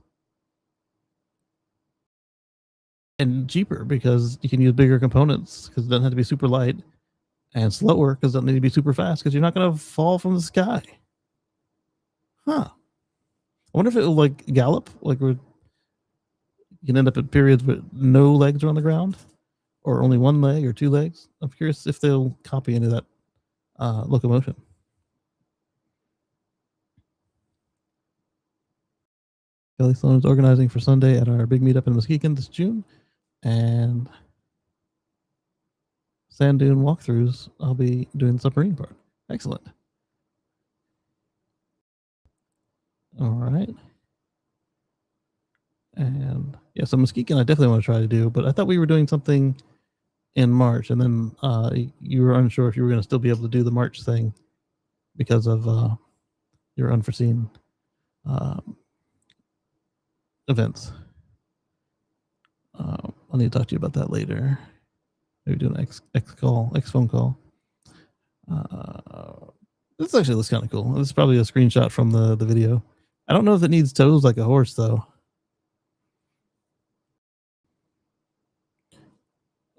And cheaper because you can use bigger components because it doesn't have to be super light, and slower because it doesn't need to be super fast because you're not going to fall from the sky. Huh. I wonder if it will like gallop, like you can end up at periods with no legs are on the ground or only one leg or two legs. I'm curious if they'll copy any of that locomotion. Kelly Sloan is organizing for Sunday at our big meetup in Muskegon this June, and sand dune walkthroughs. I'll be doing the submarine part. Excellent. All right. And yeah, so Muskegon I definitely want to try to do, but I thought we were doing something in March, and then you were unsure if you were going to still be able to do the March thing because of your unforeseen events. I'll need to talk to you about that later. Maybe do an X phone call. This actually looks kind of cool. This is probably a screenshot from the video. I don't know if it needs toes like a horse though.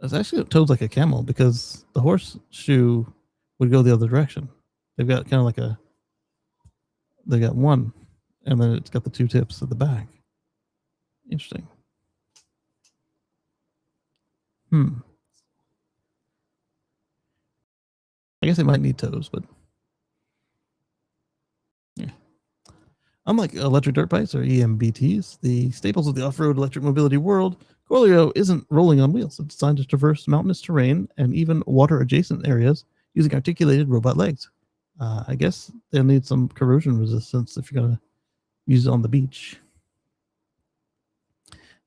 It's actually toes like a camel because the horseshoe would go the other direction. They've got kind of like they got one, and then it's got the two tips at the back. Interesting. I guess it might need toes, but yeah. Unlike electric dirt bikes or EMBTs, the staples of the off-road electric mobility world, Corleo isn't rolling on wheels. It's designed to traverse mountainous terrain and even water-adjacent areas using articulated robot legs. I guess they'll need some corrosion resistance if you're going to use it on the beach.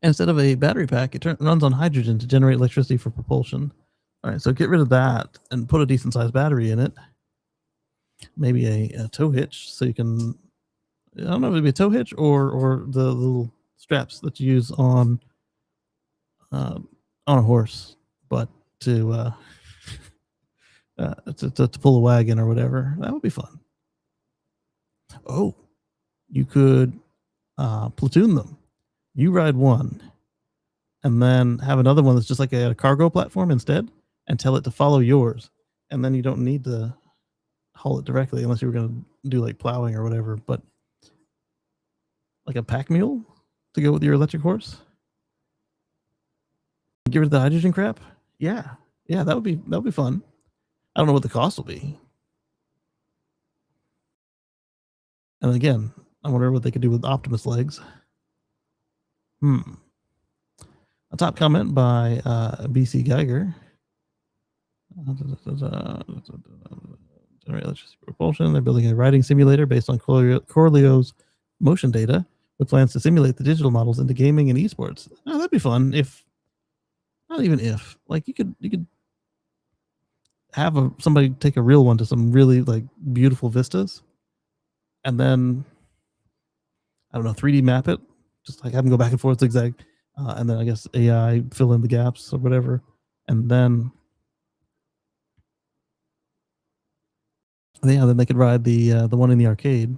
And instead of a battery pack, it runs on hydrogen to generate electricity for propulsion. All right, so get rid of that and put a decent sized battery in it. Maybe a tow hitch, so you can. I don't know if it'd be a tow hitch or the little straps that you use uh, on a horse, but to to pull a wagon or whatever. That would be fun. Oh, you could platoon them. You ride one, and then have another one that's just like a cargo platform instead, and tell it to follow yours. And then you don't need to haul it directly unless you were going to do like plowing or whatever. But like a pack mule to go with your electric horse. Get rid of the hydrogen crap. Yeah, yeah, that would be fun. I don't know what the cost will be. And again, I wonder what they could do with Optimus legs. A top comment by BC Geiger. Generate electricity propulsion. They're building a riding simulator based on Corleo's motion data with plans to simulate the digital models into gaming and esports. Oh, that'd be fun if, not even if, like you could have somebody take a real one to some really like beautiful vistas, and then I don't know 3D map it, just like have them go back and forth zigzag, and then I guess AI fill in the gaps or whatever, and then then they could ride the one in the arcade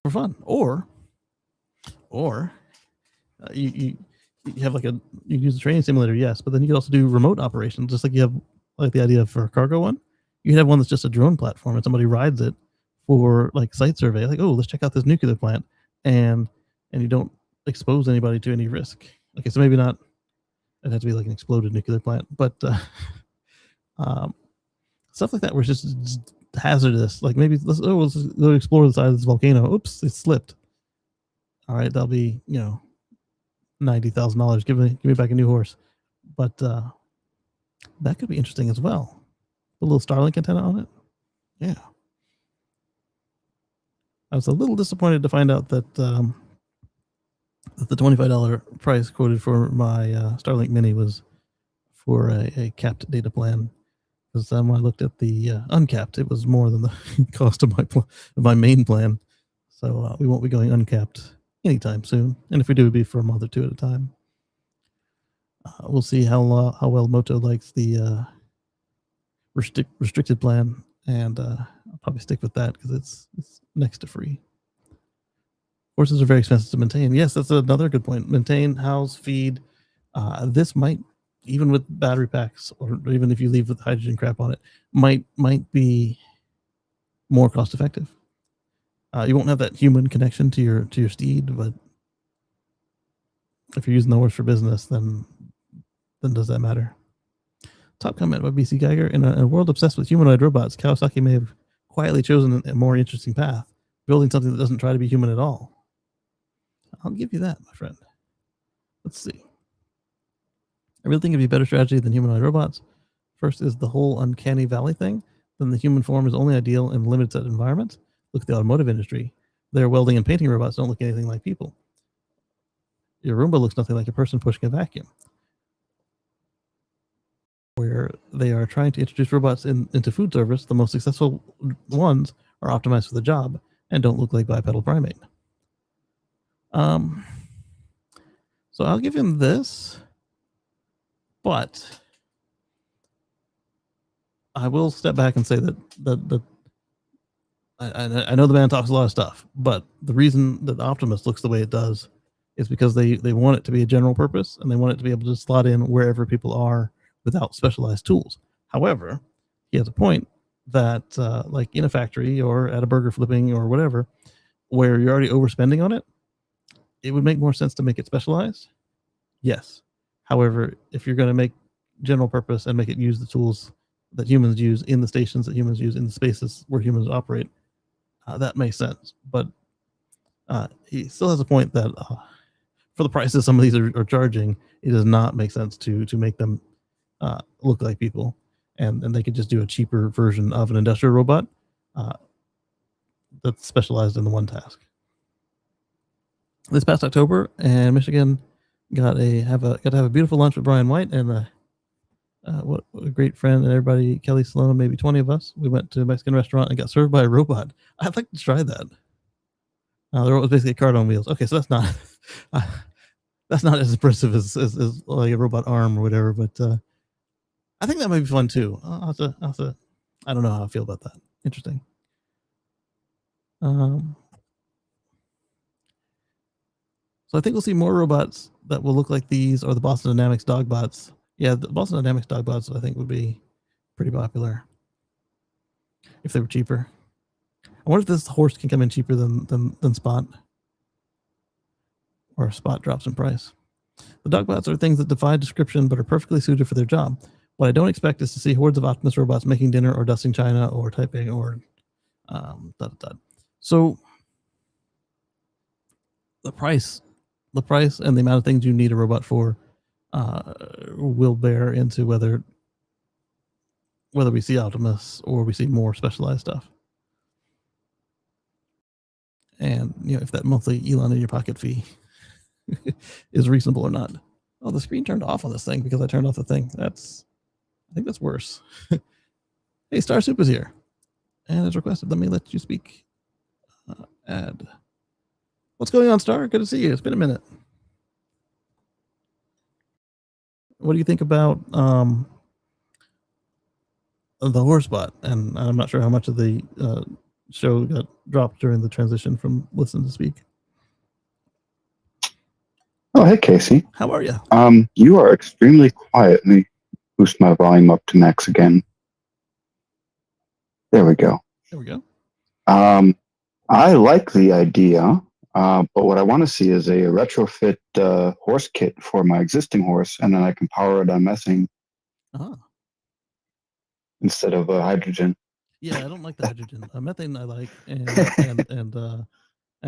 for fun, or you have like you use a training simulator, yes, but then you could also do remote operations, just like you have like the idea for a cargo one. You could have one that's just a drone platform and somebody rides it for like site survey, like, oh, let's check out this nuclear plant, and you don't expose anybody to any risk. Okay, so maybe not. It has to be like an exploded nuclear plant, but stuff like that where it's just hazardous. Like maybe let's go explore the side of this volcano. Oops, it slipped. All right, that'll be $90,000. Give me back a new horse. But that could be interesting as well. A little Starlink antenna on it. Yeah. I was a little disappointed to find out that that the $25 price quoted for my Starlink Mini was for a capped data plan. Because when I looked at the uncapped, it was more than the cost of my main plan. So we won't be going uncapped anytime soon. And if we do, it'd be for a month or two at a time. We'll see how well Moto likes the restricted plan, and I'll probably stick with that because it's next to free. Horses are very expensive to maintain. Yes, that's another good point. Maintain, house, feed. This might, even with battery packs, or even if you leave with hydrogen crap on it, might be more cost effective. You won't have that human connection to your steed, but if you're using the horse for business, then does that matter? Top comment by BC Geiger. In a world obsessed with humanoid robots, Kawasaki may have quietly chosen a more interesting path, building something that doesn't try to be human at all. I'll give you that, my friend. Let's see. I really think it'd be a better strategy than humanoid robots. First is the whole uncanny valley thing. Then the human form is only ideal in limited set environments. Look at the automotive industry. Their welding and painting robots don't look anything like people. Your Roomba looks nothing like a person pushing a vacuum. Where they are trying to introduce robots into food service, the most successful ones are optimized for the job and don't look like bipedal primate. So I'll give him this, but I will step back and say that I know the man talks a lot of stuff, but the reason that Optimus looks the way it does is because they want it to be a general purpose, and they want it to be able to slot in wherever people are without specialized tools. However, he has a point that like in a factory or at a burger flipping or whatever, where you're already overspending on it, it would make more sense to make it specialized. Yes. However, if you're going to make general purpose and make it use the tools that humans use in the stations that humans use in the spaces where humans operate, that makes sense. But he still has a point that for the prices some of these are charging, it does not make sense to make them look like people, and they could just do a cheaper version of an industrial robot that's specialized in the one task. This past October, and Michigan got to have a beautiful lunch with Brian White, and what a great friend and everybody, Kelly Sloan, maybe 20 of us. We went to a Mexican restaurant and got served by a robot. I'd like to try that. The robot was basically a cart on wheels. Okay, so that's not as impressive as like a robot arm or whatever, but I think that might be fun too. I don't know how I feel about that. Interesting. So I think we'll see more robots that will look like these or the Boston Dynamics dog bots. Yeah, the Boston Dynamics dog bots I think would be pretty popular if they were cheaper. I wonder if this horse can come in cheaper than Spot, or Spot drops in price. The dog bots are things that defy description but are perfectly suited for their job. What I don't expect is to see hordes of Optimus robots making dinner or dusting china or typing or So the price and the amount of things you need a robot for will bear into whether we see Optimus or we see more specialized stuff. And if that monthly Elon in your pocket fee is reasonable or not. Oh, the screen turned off on this thing because I turned off the thing. I think that's worse. Hey, Star Soup is here and as requested. Let me let you speak. Add. What's going on, Star? Good to see you. It's been a minute. What do you think about the horse bot? And I'm not sure how much of the show got dropped during the transition from listen to speak. Oh, hey, Casey. How are you? You are extremely quiet. Let me boost my volume up to max again. There we go. There we go. I like the idea, but what I want to see is a retrofit horse kit for my existing horse, and then I can power it on methane instead of hydrogen. Yeah, I don't like the hydrogen. Methane I like, and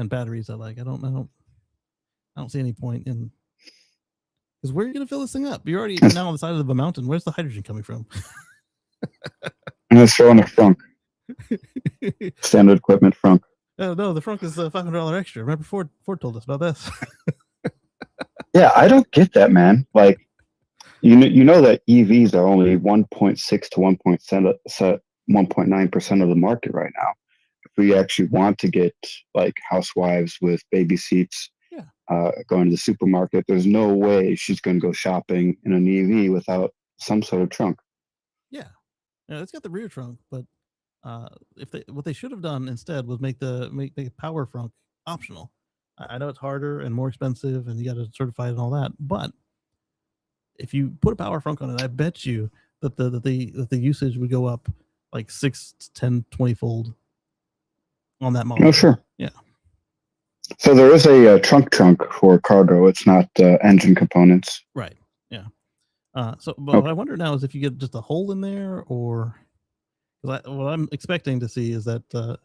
batteries I like. I don't see any point in, because where are you going to fill this thing up? You're already now on the side of the mountain. Where's the hydrogen coming from? I'm going to throw in a frunk. Standard equipment frunk. Oh no, the frunk is $500 extra. Remember Ford told us about this. Yeah, I don't get that, man. Like, you know that EVs are only 1.6 to 1.9% of the market right now. If we actually want to get like housewives with baby seats going to the supermarket, there's no way she's going to go shopping in an EV without some sort of trunk. Yeah, it's got the rear trunk, but what they should have done instead was make a power frunk optional. I know it's harder and more expensive, and you got to certify it and all that. But if you put a power frunk on it, I bet you that the usage would go up like 6, 10, 20 fold on that model. Oh, sure. Yeah. So there is a trunk for cargo. It's not engine components. Right. Yeah. What I wonder now is if you get just a hole in there, or what I'm expecting to see is that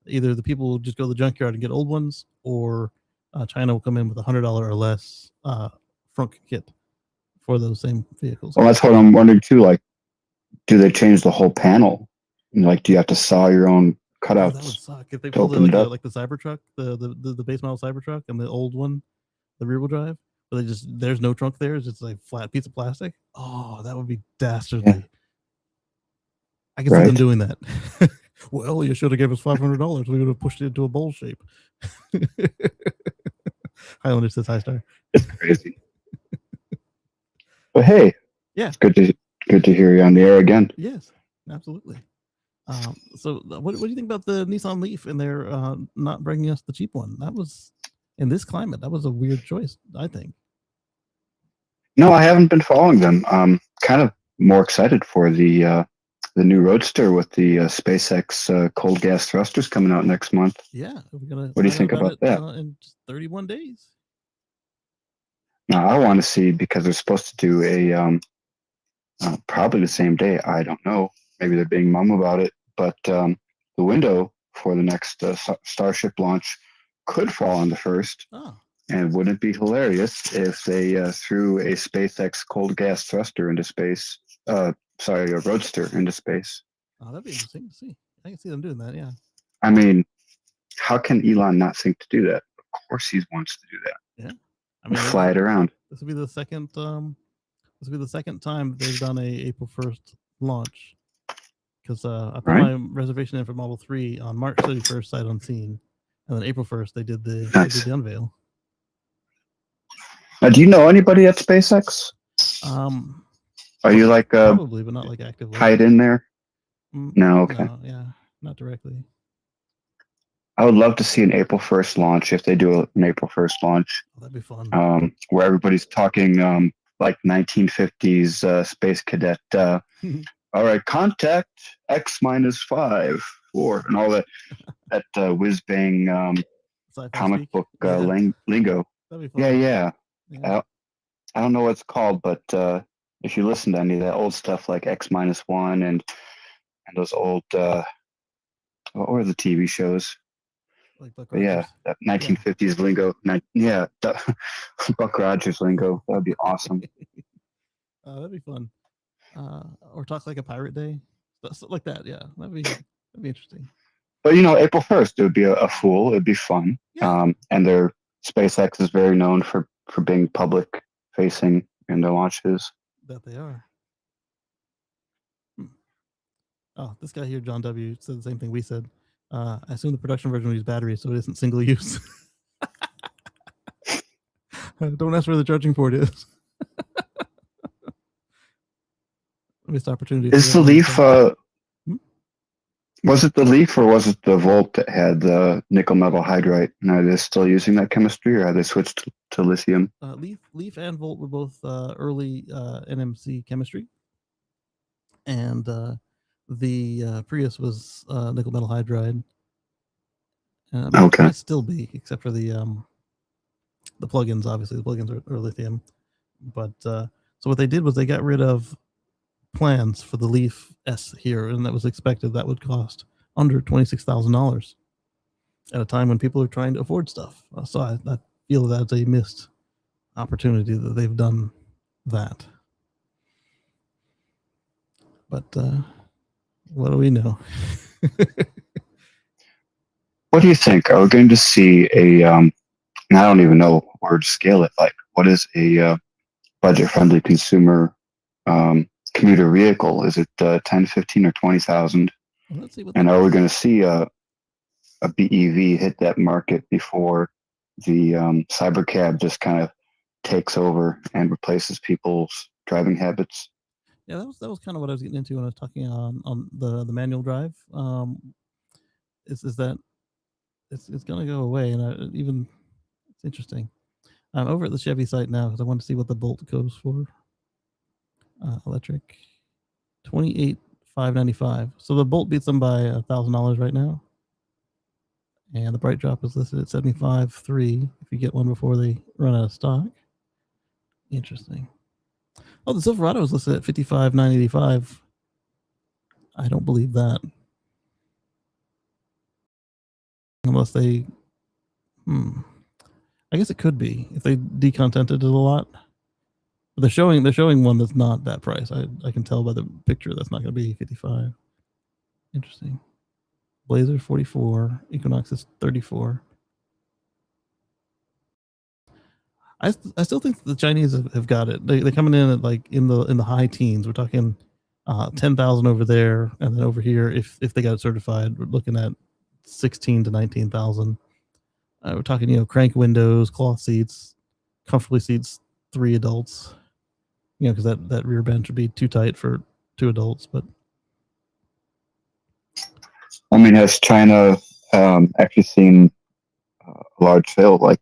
either the people will just go to the junkyard and get old ones, or China will come in with $100 or less frunk kit for those same vehicles. Well, that's what I'm wondering too. Like, do they change the whole panel? And, like, do you have to saw your own cutouts? That would suck if they pulled it like the Cybertruck, the base model Cybertruck, and the old one, the rear wheel drive. But there's no trunk there. It's just like flat piece of plastic. Oh, that would be dastardly. Yeah. I can see them doing that. Well, you should have given us $500. We would have pushed it into a bowl shape. Highlander says hi, Star. It's crazy. But hey, yeah, it's good to hear you on the air again. Yes, absolutely. So what do you think about the Nissan Leaf and their not bringing us the cheap one? That was, in this climate, that was a weird choice, I think. No, I haven't been following them. Kind of more excited for the new Roadster with the SpaceX cold gas thrusters coming out next month. Yeah, what do you think about that? In just 31 days. Now, I want to see, because they're supposed to do a probably the same day. I don't know. Maybe they're being mum about it. But the window for the next Starship launch could fall on the 1st. Oh. And wouldn't it be hilarious if they threw a SpaceX cold gas thruster into space? A Roadster into space. Oh, that'd be interesting to see. I can see them doing that, yeah. I mean, how can Elon not think to do that? Of course he wants to do that. Yeah. I mean, fly it around. This will be the second This will be the second time they've done a April 1st launch. Because I put Right. my reservation in for Model 3 on March 31st, sight unseen, and then April 1st they did the unveil. Now, do you know anybody at SpaceX? Are you like probably, but not like actively tied in there? No, okay. No, yeah, not directly. I would love to see an April 1st launch if they do an April 1st launch. Oh, that'd be fun. Where everybody's talking like 1950s space cadet. All right, contact X minus 5, 4, and all that whiz bang comic speak. book Yeah. lingo. That'd be fun. Yeah. I don't know what it's called, but if you listen to any of that old stuff like X minus 1 and those old what were the TV shows? Like Buck But yeah, Rogers. that 1950s lingo. Yeah, Buck Rogers lingo. That would be awesome. That'd be fun. Or talk like a pirate day, stuff like that. Yeah, that'd be interesting. But April 1st, it would be a fool. It'd be fun. Yeah. And their SpaceX is very known for being public facing in their launches. That they are. Oh, this guy here, John W., said the same thing we said. I assume the production version will use batteries, so it isn't single use. Don't ask where the charging port is. Missed opportunity. Is the Leaf? Was it the Leaf or was it the Volt that had the nickel metal hydride? And are they still using that chemistry, or have they switched to lithium? Leaf and Volt were both early NMC chemistry, and the Prius was nickel metal hydride. It might still be, except for the plugins. Obviously, the plugins are lithium. But so what they did was they got rid of plans for the Leaf S here, and that was expected that would cost under $26,000 at a time when people are trying to afford stuff. So I feel that's a missed opportunity that they've done that. But what do we know? What do you think? Are we going to see a? And I don't even know where to scale it. Like, what is a budget-friendly consumer commuter vehicle? Is it 10, 15, or 20,000? Well, let's see what. And are we going to see a BEV hit that market before the cybercab just kind of takes over and replaces people's driving habits? Yeah, that was kind of what I was getting into when I was talking on the manual drive. Is that it's going to go away, and it's interesting. I'm over at the Chevy site now because I want to see what the Bolt goes for. Electric, $28,595. So the Bolt beats them by $1,000 right now, and the Bright Drop is listed at $75,300 if you get one before they run out of stock. Interesting. Oh, the Silverado is listed at $55,985. I don't believe that, unless they. I guess it could be if they decontented it a lot. But they're showing one that's not that price. I can tell by the picture that's not going to be 55. Interesting. Blazer 44, Equinox is 34. I still think the Chinese have got it. They're coming in at like in the high teens. We're talking 10,000 over there, and then over here, if they got it certified, we're looking at 16 to 19,000. We're talking crank windows, cloth seats, comfortably seats 3 adults. Because that rear bench would be too tight for 2 adults. But I mean, has China actually seen a large sale? Like,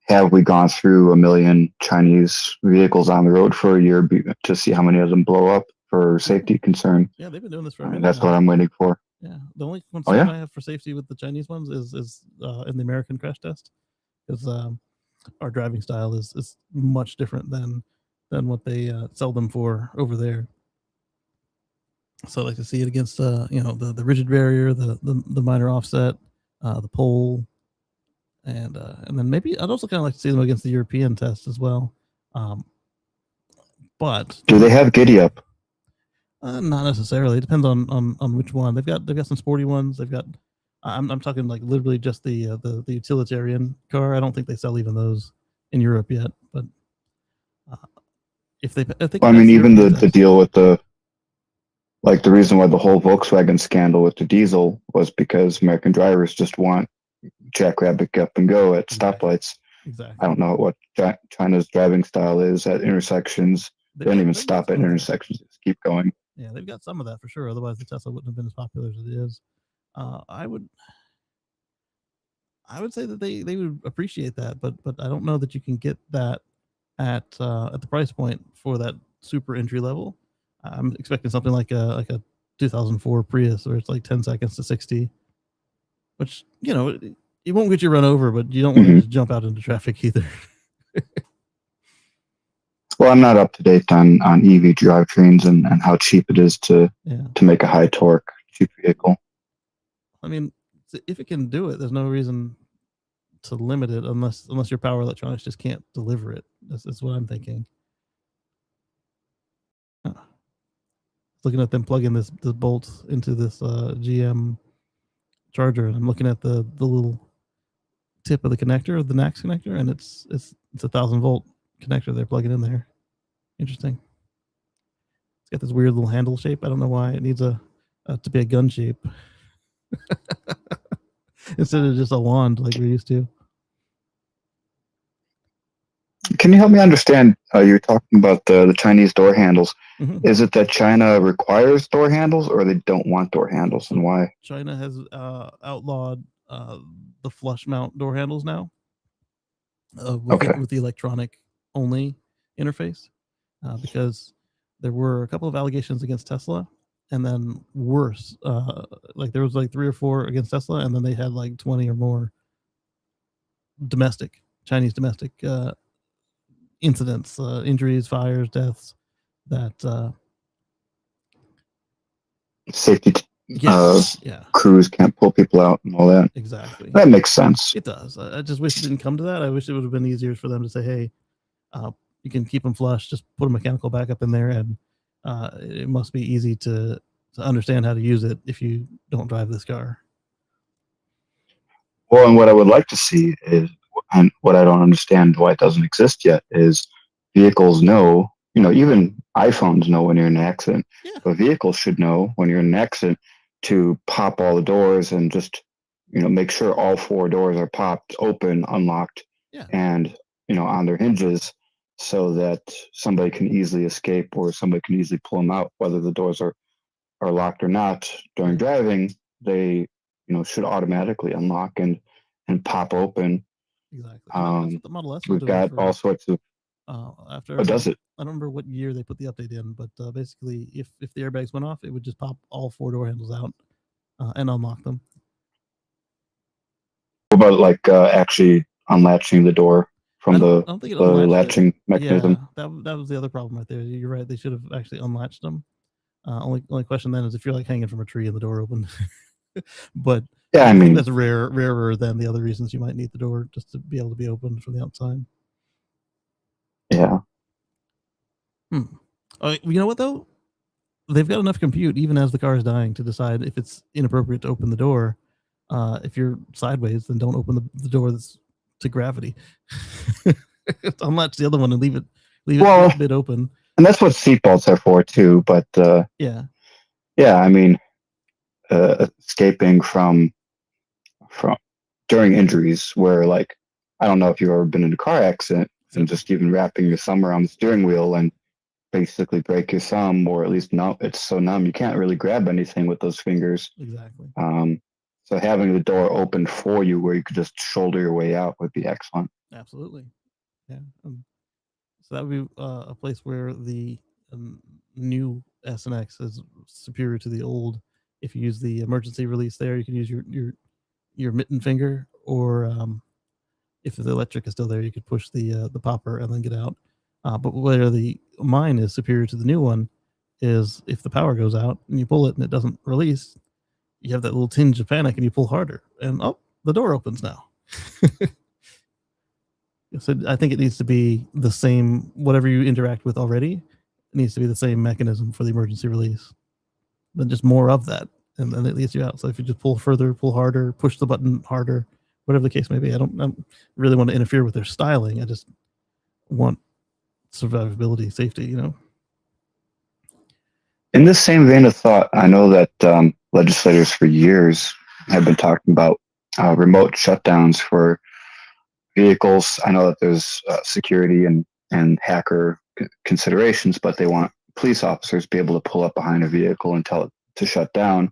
have we gone through 1 million Chinese vehicles on the road for a year to see how many of them blow up for safety concern? Yeah, they've been doing this for a minute. That's what I'm waiting for. Yeah, the only concern I have for safety with the Chinese ones is in the American crash test, because our driving style is much different than what they sell them for over there. So I like to see it against the rigid barrier, the minor offset, the pole, and then maybe I'd also kind of like to see them against the European test as well. But do they have giddy up? Not necessarily. It depends on which one. They've got some sporty ones. They've got. I'm talking like literally just the utilitarian car. I don't think they sell even those in Europe yet. But if they I can mean, pass even European the tax. deal with the reason why the whole Volkswagen scandal with the diesel was because American drivers just want jackrabbit up and go at Exactly. stoplights. Exactly. I don't know what China's driving style is at intersections. They don't even stop at intersections; just keep going. Yeah, they've got some of that for sure. Otherwise, the Tesla wouldn't have been as popular as it is. I would say that they would appreciate that, but I don't know that you can get that at the price point for that super entry level. I'm expecting something like a 2004 Prius, where it's like 10 seconds to 60, which it won't get you run over, but you don't want to just jump out into traffic either. Well, I'm not up to date on EV drivetrains and how cheap it is to make a high torque cheap vehicle. I mean, if it can do it, there's no reason to limit it unless your power electronics just can't deliver it. That's what I'm thinking. Looking at them plugging this bolt into this GM charger, and I'm looking at the little tip of the connector, of the NAX connector, and it's a 1,000-volt connector they're plugging in there. Interesting. It's got this weird little handle shape. I don't know why it needs to be a gun shape instead of just a wand like we're used to. Can you help me understand? You're talking about the Chinese door handles. Mm-hmm. Is it that China requires door handles, or they don't want door handles, and why? China has outlawed the flush mount door handles now with the electronic only interface because there were a couple of allegations against Tesla, and then worse, like there was like 3 or 4 against Tesla, and then they had like 20 or more Chinese domestic incidents, injuries, fires, deaths, that safety crews can't pull people out and all that. Exactly. That makes sense. It does. I just wish it didn't come to that. I wish it would have been easier for them to say, hey, you can keep them flush, just put a mechanical backup in there, and it must be easy to understand how to use it if you don't drive this car. Well, and what I would like to see is, and what I don't understand why it doesn't exist yet, is vehicles know, even iPhones know when you're in an accident, but vehicles should know when you're in an accident to pop all the doors and just, make sure all 4 doors are popped open, unlocked, and, on their hinges so that somebody can easily escape or somebody can easily pull them out, whether the doors are locked or not. During driving, they should automatically unlock and pop open. Exactly. That's what the Model S we've got all sorts of. After does it? I don't remember what year they put the update in, but basically, if the airbags went off, it would just pop all 4 door handles out and unlock them. What about like actually unlatching the door from the latching mechanism? Yeah, that was the other problem right there. You're right. They should have actually unlatched them. Only question then is if you're like hanging from a tree and the door open. But I mean that's rarer than the other reasons you might need the door just to be able to be opened from the outside. Yeah. You know what though? They've got enough compute even as the car is dying to decide if it's inappropriate to open the door. If you're sideways, then don't open the door that's to gravity. Unlatch the other one and leave it a bit open. And that's what seatbelts are for too. But I mean, escaping from during injuries, where like I don't know if you've ever been in a car accident and just even wrapping your thumb around the steering wheel and basically break your thumb, or at least it's so numb you can't really grab anything with those fingers. Exactly. So having the door open for you where you could just shoulder your way out would be excellent. Absolutely. Yeah. So that would be a place where the new S and X is superior to the old. If you use the emergency release there, you can use your mitten finger, or if the electric is still there, you could push the popper and then get out. But where mine is superior to the new one is if the power goes out and you pull it and it doesn't release, you have that little tinge of panic and you pull harder and the door opens now. So I think it needs to be the same, whatever you interact with already, it needs to be the same mechanism for the emergency release. Then just more of that, and then it leads you out. So if you just pull further, pull harder, push the button harder, whatever the case may be. I don't really want to interfere with their styling. I just want survivability, safety. You know. In the same vein of thought, I know that legislators for years have been talking about remote shutdowns for vehicles. I know that there's security and hacker considerations, but they want police officers to be able to pull up behind a vehicle and tell it to shut down.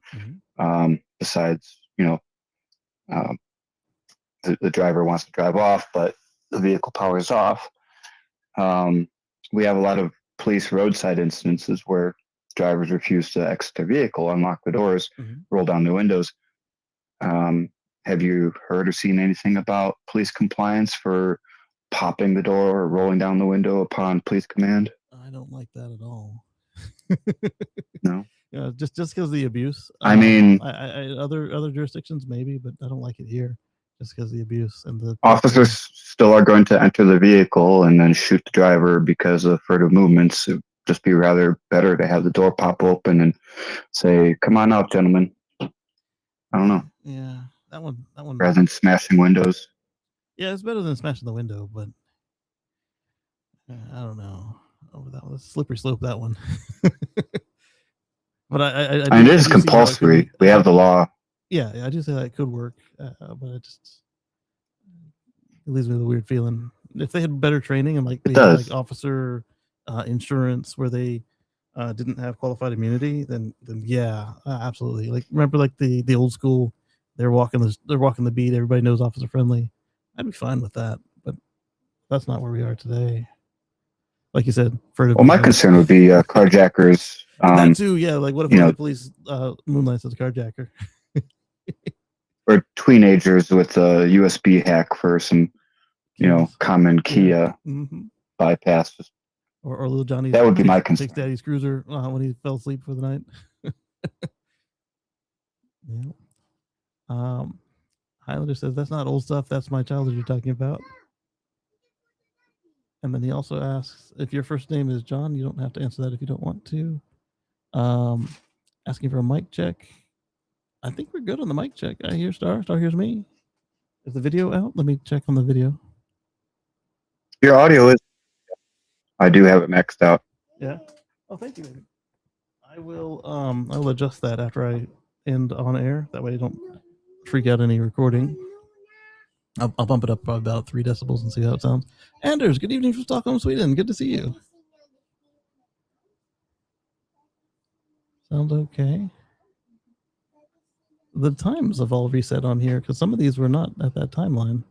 Besides, the driver wants to drive off, but the vehicle powers off. We have a lot of police roadside instances where drivers refuse to exit their vehicle, unlock the doors, roll down the windows. Have you heard or seen anything about police compliance for popping the door or rolling down the window upon police command? I don't like that at all. No. Yeah, just because of the abuse. I mean, other jurisdictions maybe, but I don't like it here just because of the abuse and the officers still are going to enter the vehicle and then shoot the driver because of furtive movements. It'd just be rather better to have the door pop open and say, "Come on out, gentlemen." I don't know. Yeah, that one. Rather than smashing windows. Yeah, it's better than smashing the window, but I don't know. Oh, that was a slippery slope. That one. But I mean, it is compulsory. We have the law. Yeah, I do say that it could work, but it leaves me with a weird feeling. If they had better training and like they had like officer insurance where they didn't have qualified immunity, then yeah, absolutely. Like remember like the old school, they're walking the beat. Everybody knows officer friendly. I'd be fine with that, but that's not where we are today. Like you said, well, my concern would be carjackers. That too, yeah. Like, what if the police moonlights as a carjacker? Or teenagers with a USB hack for some, common key bypass. Or little Johnny. That would be my concern. Takes Daddy's cruiser when he fell asleep for the night. Yeah. Highlander says that's not old stuff. That's my childhood you're talking about. And then he also asks if your first name is John. You don't have to answer that if you don't want to. Asking for a mic check. I think we're good on the mic check. I hear Star. Star hears me. Is the video out? Let me check on the video. Your audio is. I do have it maxed out. Yeah. Oh, thank you, baby. I will adjust that after I end on air. That way I don't freak out any recording. I'll bump it up by about 3 decibels and see how it sounds. Anders, good evening from Stockholm, Sweden. Good to see you. Sounds okay. The times have all reset on here because some of these were not at that timeline.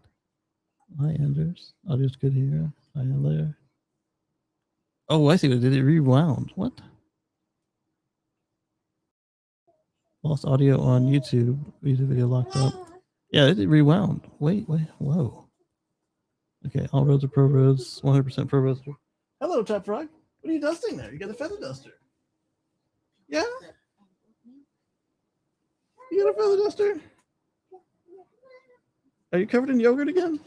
Hi, Anders. Audio's good here. Hi, there. Oh, I see what it did. It rewound. What? Lost audio on YouTube. YouTube video locked up. Yeah, it rewound. Wait. Whoa. Okay, all roads are pro roads. 100% pro roads. Hello, Chop Frog. What are you dusting there? You got a feather duster. Yeah? You got a feather duster? Are you covered in yogurt again?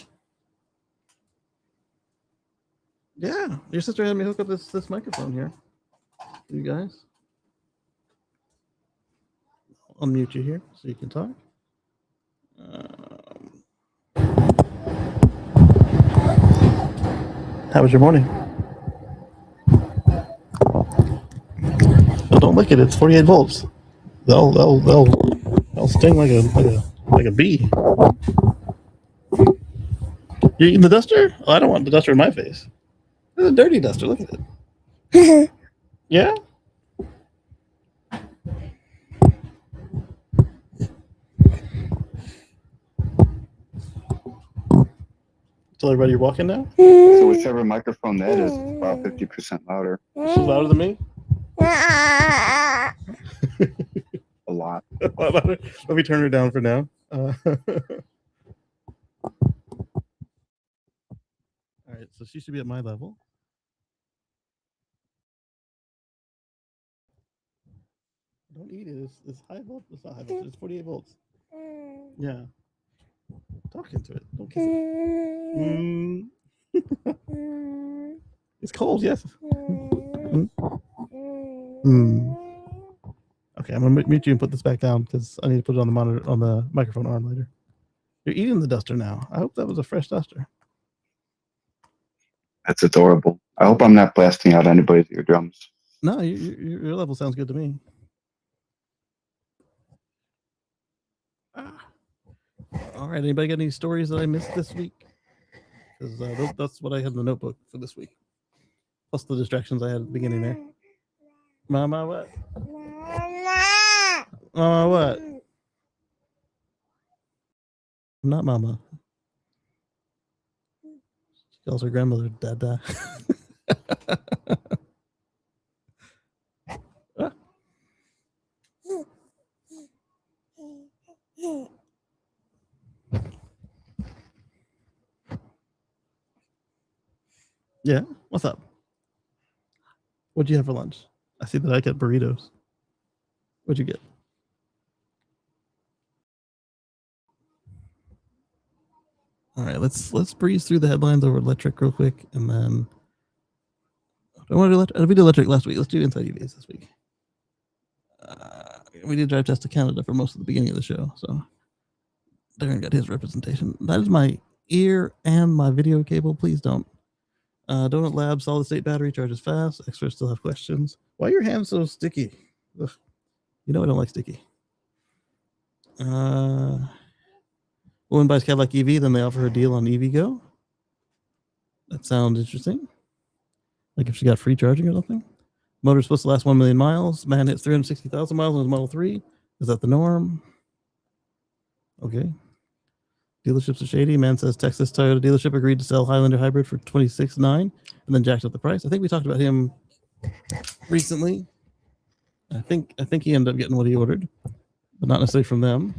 Yeah. Your sister had me hook up this microphone here. You guys. I'll mute you here so you can talk. How was your morning? Oh, don't lick it. It's 48 volts. They'll sting like a bee. You're eating the duster? Oh, I don't want the duster in my face. It's a dirty duster. Look at it. Yeah. Tell everybody you're walking now? So whichever microphone that is about 50% louder. She's louder than me? A lot. Let me turn her down for now. All right, so she should be at my level. Don't eat it. It's high volt. It's not high voltage. It's 48 volts. Yeah. Talk into it. Don't kiss it. It's cold, yes. Okay, I'm gonna mute you and put this back down because I need to put it on the monitor on the microphone arm later. You're eating the duster now. I hope that was a fresh duster. That's adorable. I hope I'm not blasting out anybody's eardrums. No, your level sounds good to me. All right. Anybody got any stories that I missed this week? Because that's what I had in the notebook for this week. Plus the distractions I had at the beginning there. Mama, what? Mama, what? Not Mama. She calls her grandmother Dada. Ah. Yeah, what's up? What'd you have for lunch? I see that I got burritos. What'd you get? All right, let's breeze through the headlines over electric real quick, and then I want to do electric. We did electric last week. Let's do inside EVs this week. We did drive test to Canada for most of the beginning of the show, so Darren got his representation. That is my ear and my video cable. Please don't. Donut Lab solid state battery charges fast. Experts still have questions. Why are your hands so sticky? Ugh. You know I don't like sticky. Woman buys Cadillac EV, then they offer her a deal on EV Go. That sounds interesting. Like if she got free charging or something. Motor's supposed to last 1 million miles. Man hits 360,000 miles on his Model 3. Is that the norm? Okay. Dealerships are shady. Man says Texas Toyota dealership agreed to sell Highlander hybrid for $26,900 and then jacked up the price. I think we talked about him recently. I think he ended up getting what he ordered, but not necessarily from them.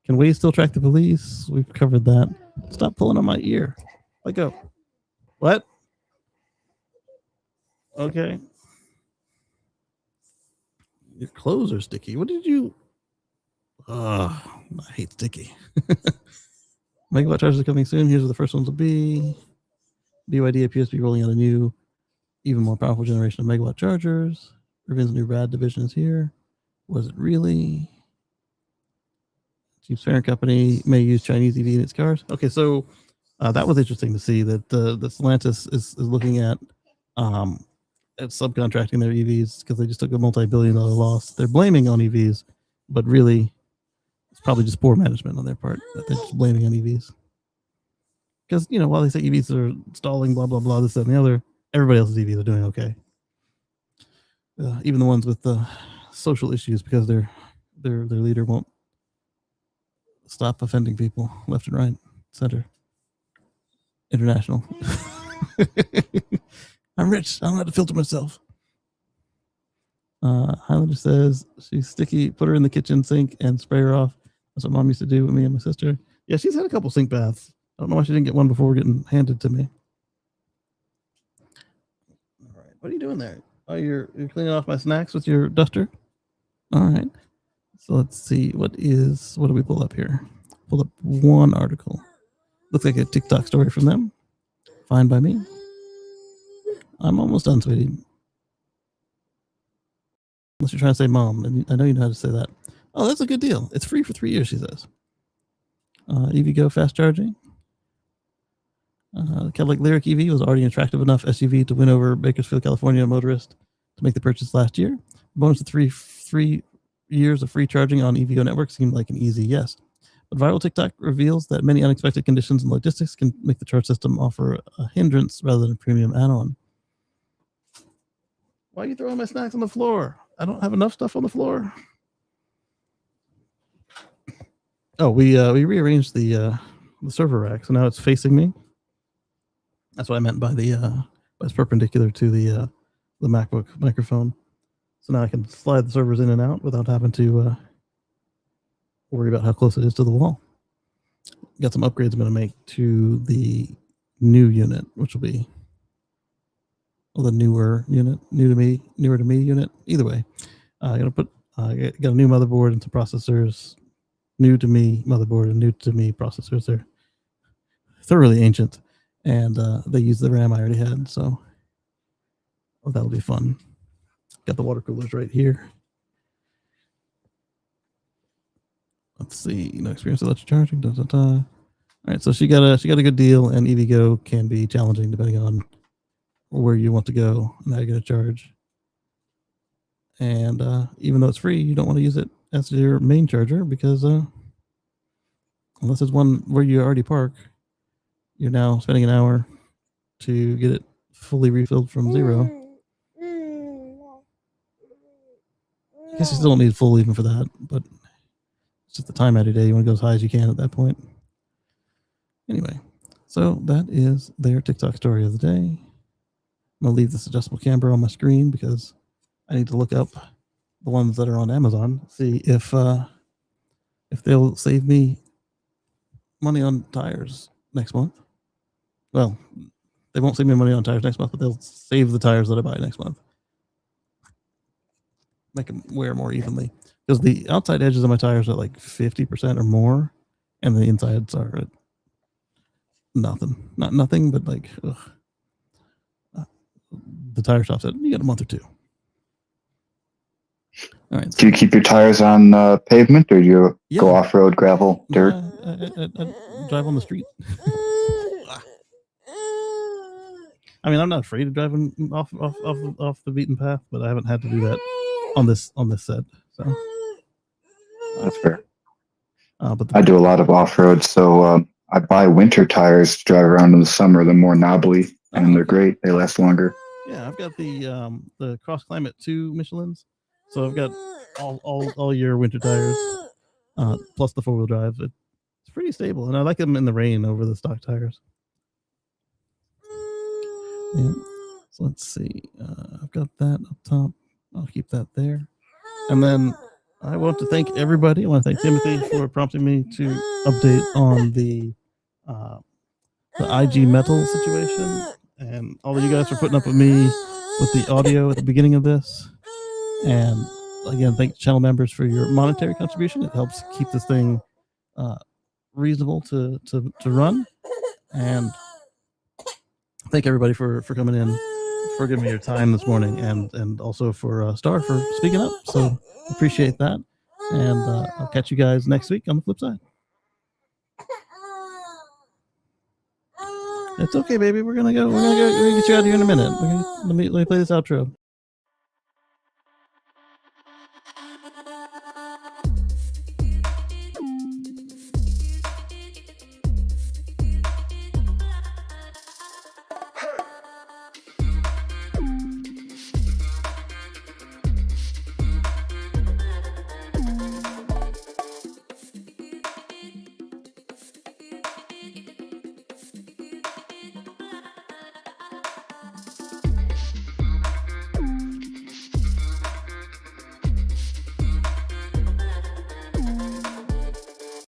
Can Waze still track the police? We've covered that. Stop pulling on my ear. Let go. What? Okay. Your clothes are sticky. What did you? I hate sticky. Megawatt chargers are coming soon. Here's where the first ones will be. BYD appears to be rolling out a new, even more powerful generation of megawatt chargers. Rivian's new RAD division is here. Was it really? Jeep's parent company may use Chinese EV in its cars. Okay, so that was interesting to see that the Stellantis is looking at subcontracting their EVs because they just took a multi-billion-dollar loss. They're blaming on EVs, but really, it's probably just poor management on their part that they're just blaming on EVs. Because while they say EVs are stalling, blah blah blah, this that, and the other, everybody else's EVs are doing okay. Even the ones with the social issues, because their leader won't stop offending people left and right, center, international. I'm rich. I don't have to filter myself. Highlander says she's sticky. Put her in the kitchen sink and spray her off. That's what Mom used to do with me and my sister. Yeah, she's had a couple sink baths. I don't know why she didn't get one before getting handed to me. All right, what are you doing there? Oh, you're cleaning off my snacks with your duster. All right. So let's see. What do we pull up here? Pull up one article. Looks like a TikTok story from them. Fine by me. I'm almost done, sweetie. Unless you're trying to say mom, and I know you know how to say that. Oh, that's a good deal. It's free for 3 years, she says. EV Go fast charging. Cadillac Lyric EV was already an attractive enough SUV to win over Bakersfield, California motorists to make the purchase last year. The bonus of three years of free charging on EV Go network seemed like an easy yes. But viral TikTok reveals that many unexpected conditions and logistics can make the charge system offer a hindrance rather than a premium add-on. Why are you throwing my snacks on the floor? I don't have enough stuff on the floor. Oh, we rearranged the server rack, so now it's facing me. That's what I meant by it's perpendicular to the MacBook microphone. So now I can slide the servers in and out without having to worry about how close it is to the wall. Got some upgrades I'm going to make to the new unit, which will be the newer unit, newer to me unit. Either way, I'm going to put got a new motherboard and some processors. New to me motherboard and new to me processors. They're thoroughly ancient, and they use the RAM I already had, so that'll be fun. Got the water coolers right here. Let's see, experience electric charging. All right, so she got a good deal, and EVgo can be challenging depending on where you want to go and how you're going to charge. And even though it's free, you don't want to use it as your main charger because unless it's one where you already park, you're now spending an hour to get it fully refilled from zero. I guess you still don't need full even for that, but it's just the time out of your day. You want to go as high as you can at that point. Anyway, so that is their TikTok story of the day. I'm going to leave this adjustable camera on my screen because I need to look up the ones that are on Amazon, see if they'll save me money on tires next month. Well, they won't save me money on tires next month, but they'll save the tires that I buy next month. Make them wear more evenly. Because the outside edges of my tires are like 50% or more, and the insides are at nothing. Not nothing, but like, the tire shop said, you got a month or two. All right. Do you keep your tires on pavement, or do you go off-road, gravel, dirt? I drive on the street. I mean, I'm not afraid of driving off the beaten path, but I haven't had to do that on this set. So That's fair. But I do a lot of off-road, so I buy winter tires to drive around in the summer. They're more knobbly, and they're great. They last longer. Yeah, I've got the Cross Climate 2 Michelins, so I've got all year winter tires, plus the 4-wheel drive. It's pretty stable, and I like them in the rain over the stock tires. Yeah. So let's see. I've got that up top. I'll keep that there. And then I want to thank everybody. I want to thank Timothy for prompting me to update on the IG metal situation, and all of you guys for putting up with me with the audio at the beginning of this. And again, thank channel members for your monetary contribution. It helps keep this thing reasonable to run. And thank everybody for coming in, for giving me your time this morning, and also for Star for speaking up. So appreciate that. And I'll catch you guys next week on the flip side. It's okay, baby. We're gonna get you out of here in a minute. Let me play this outro.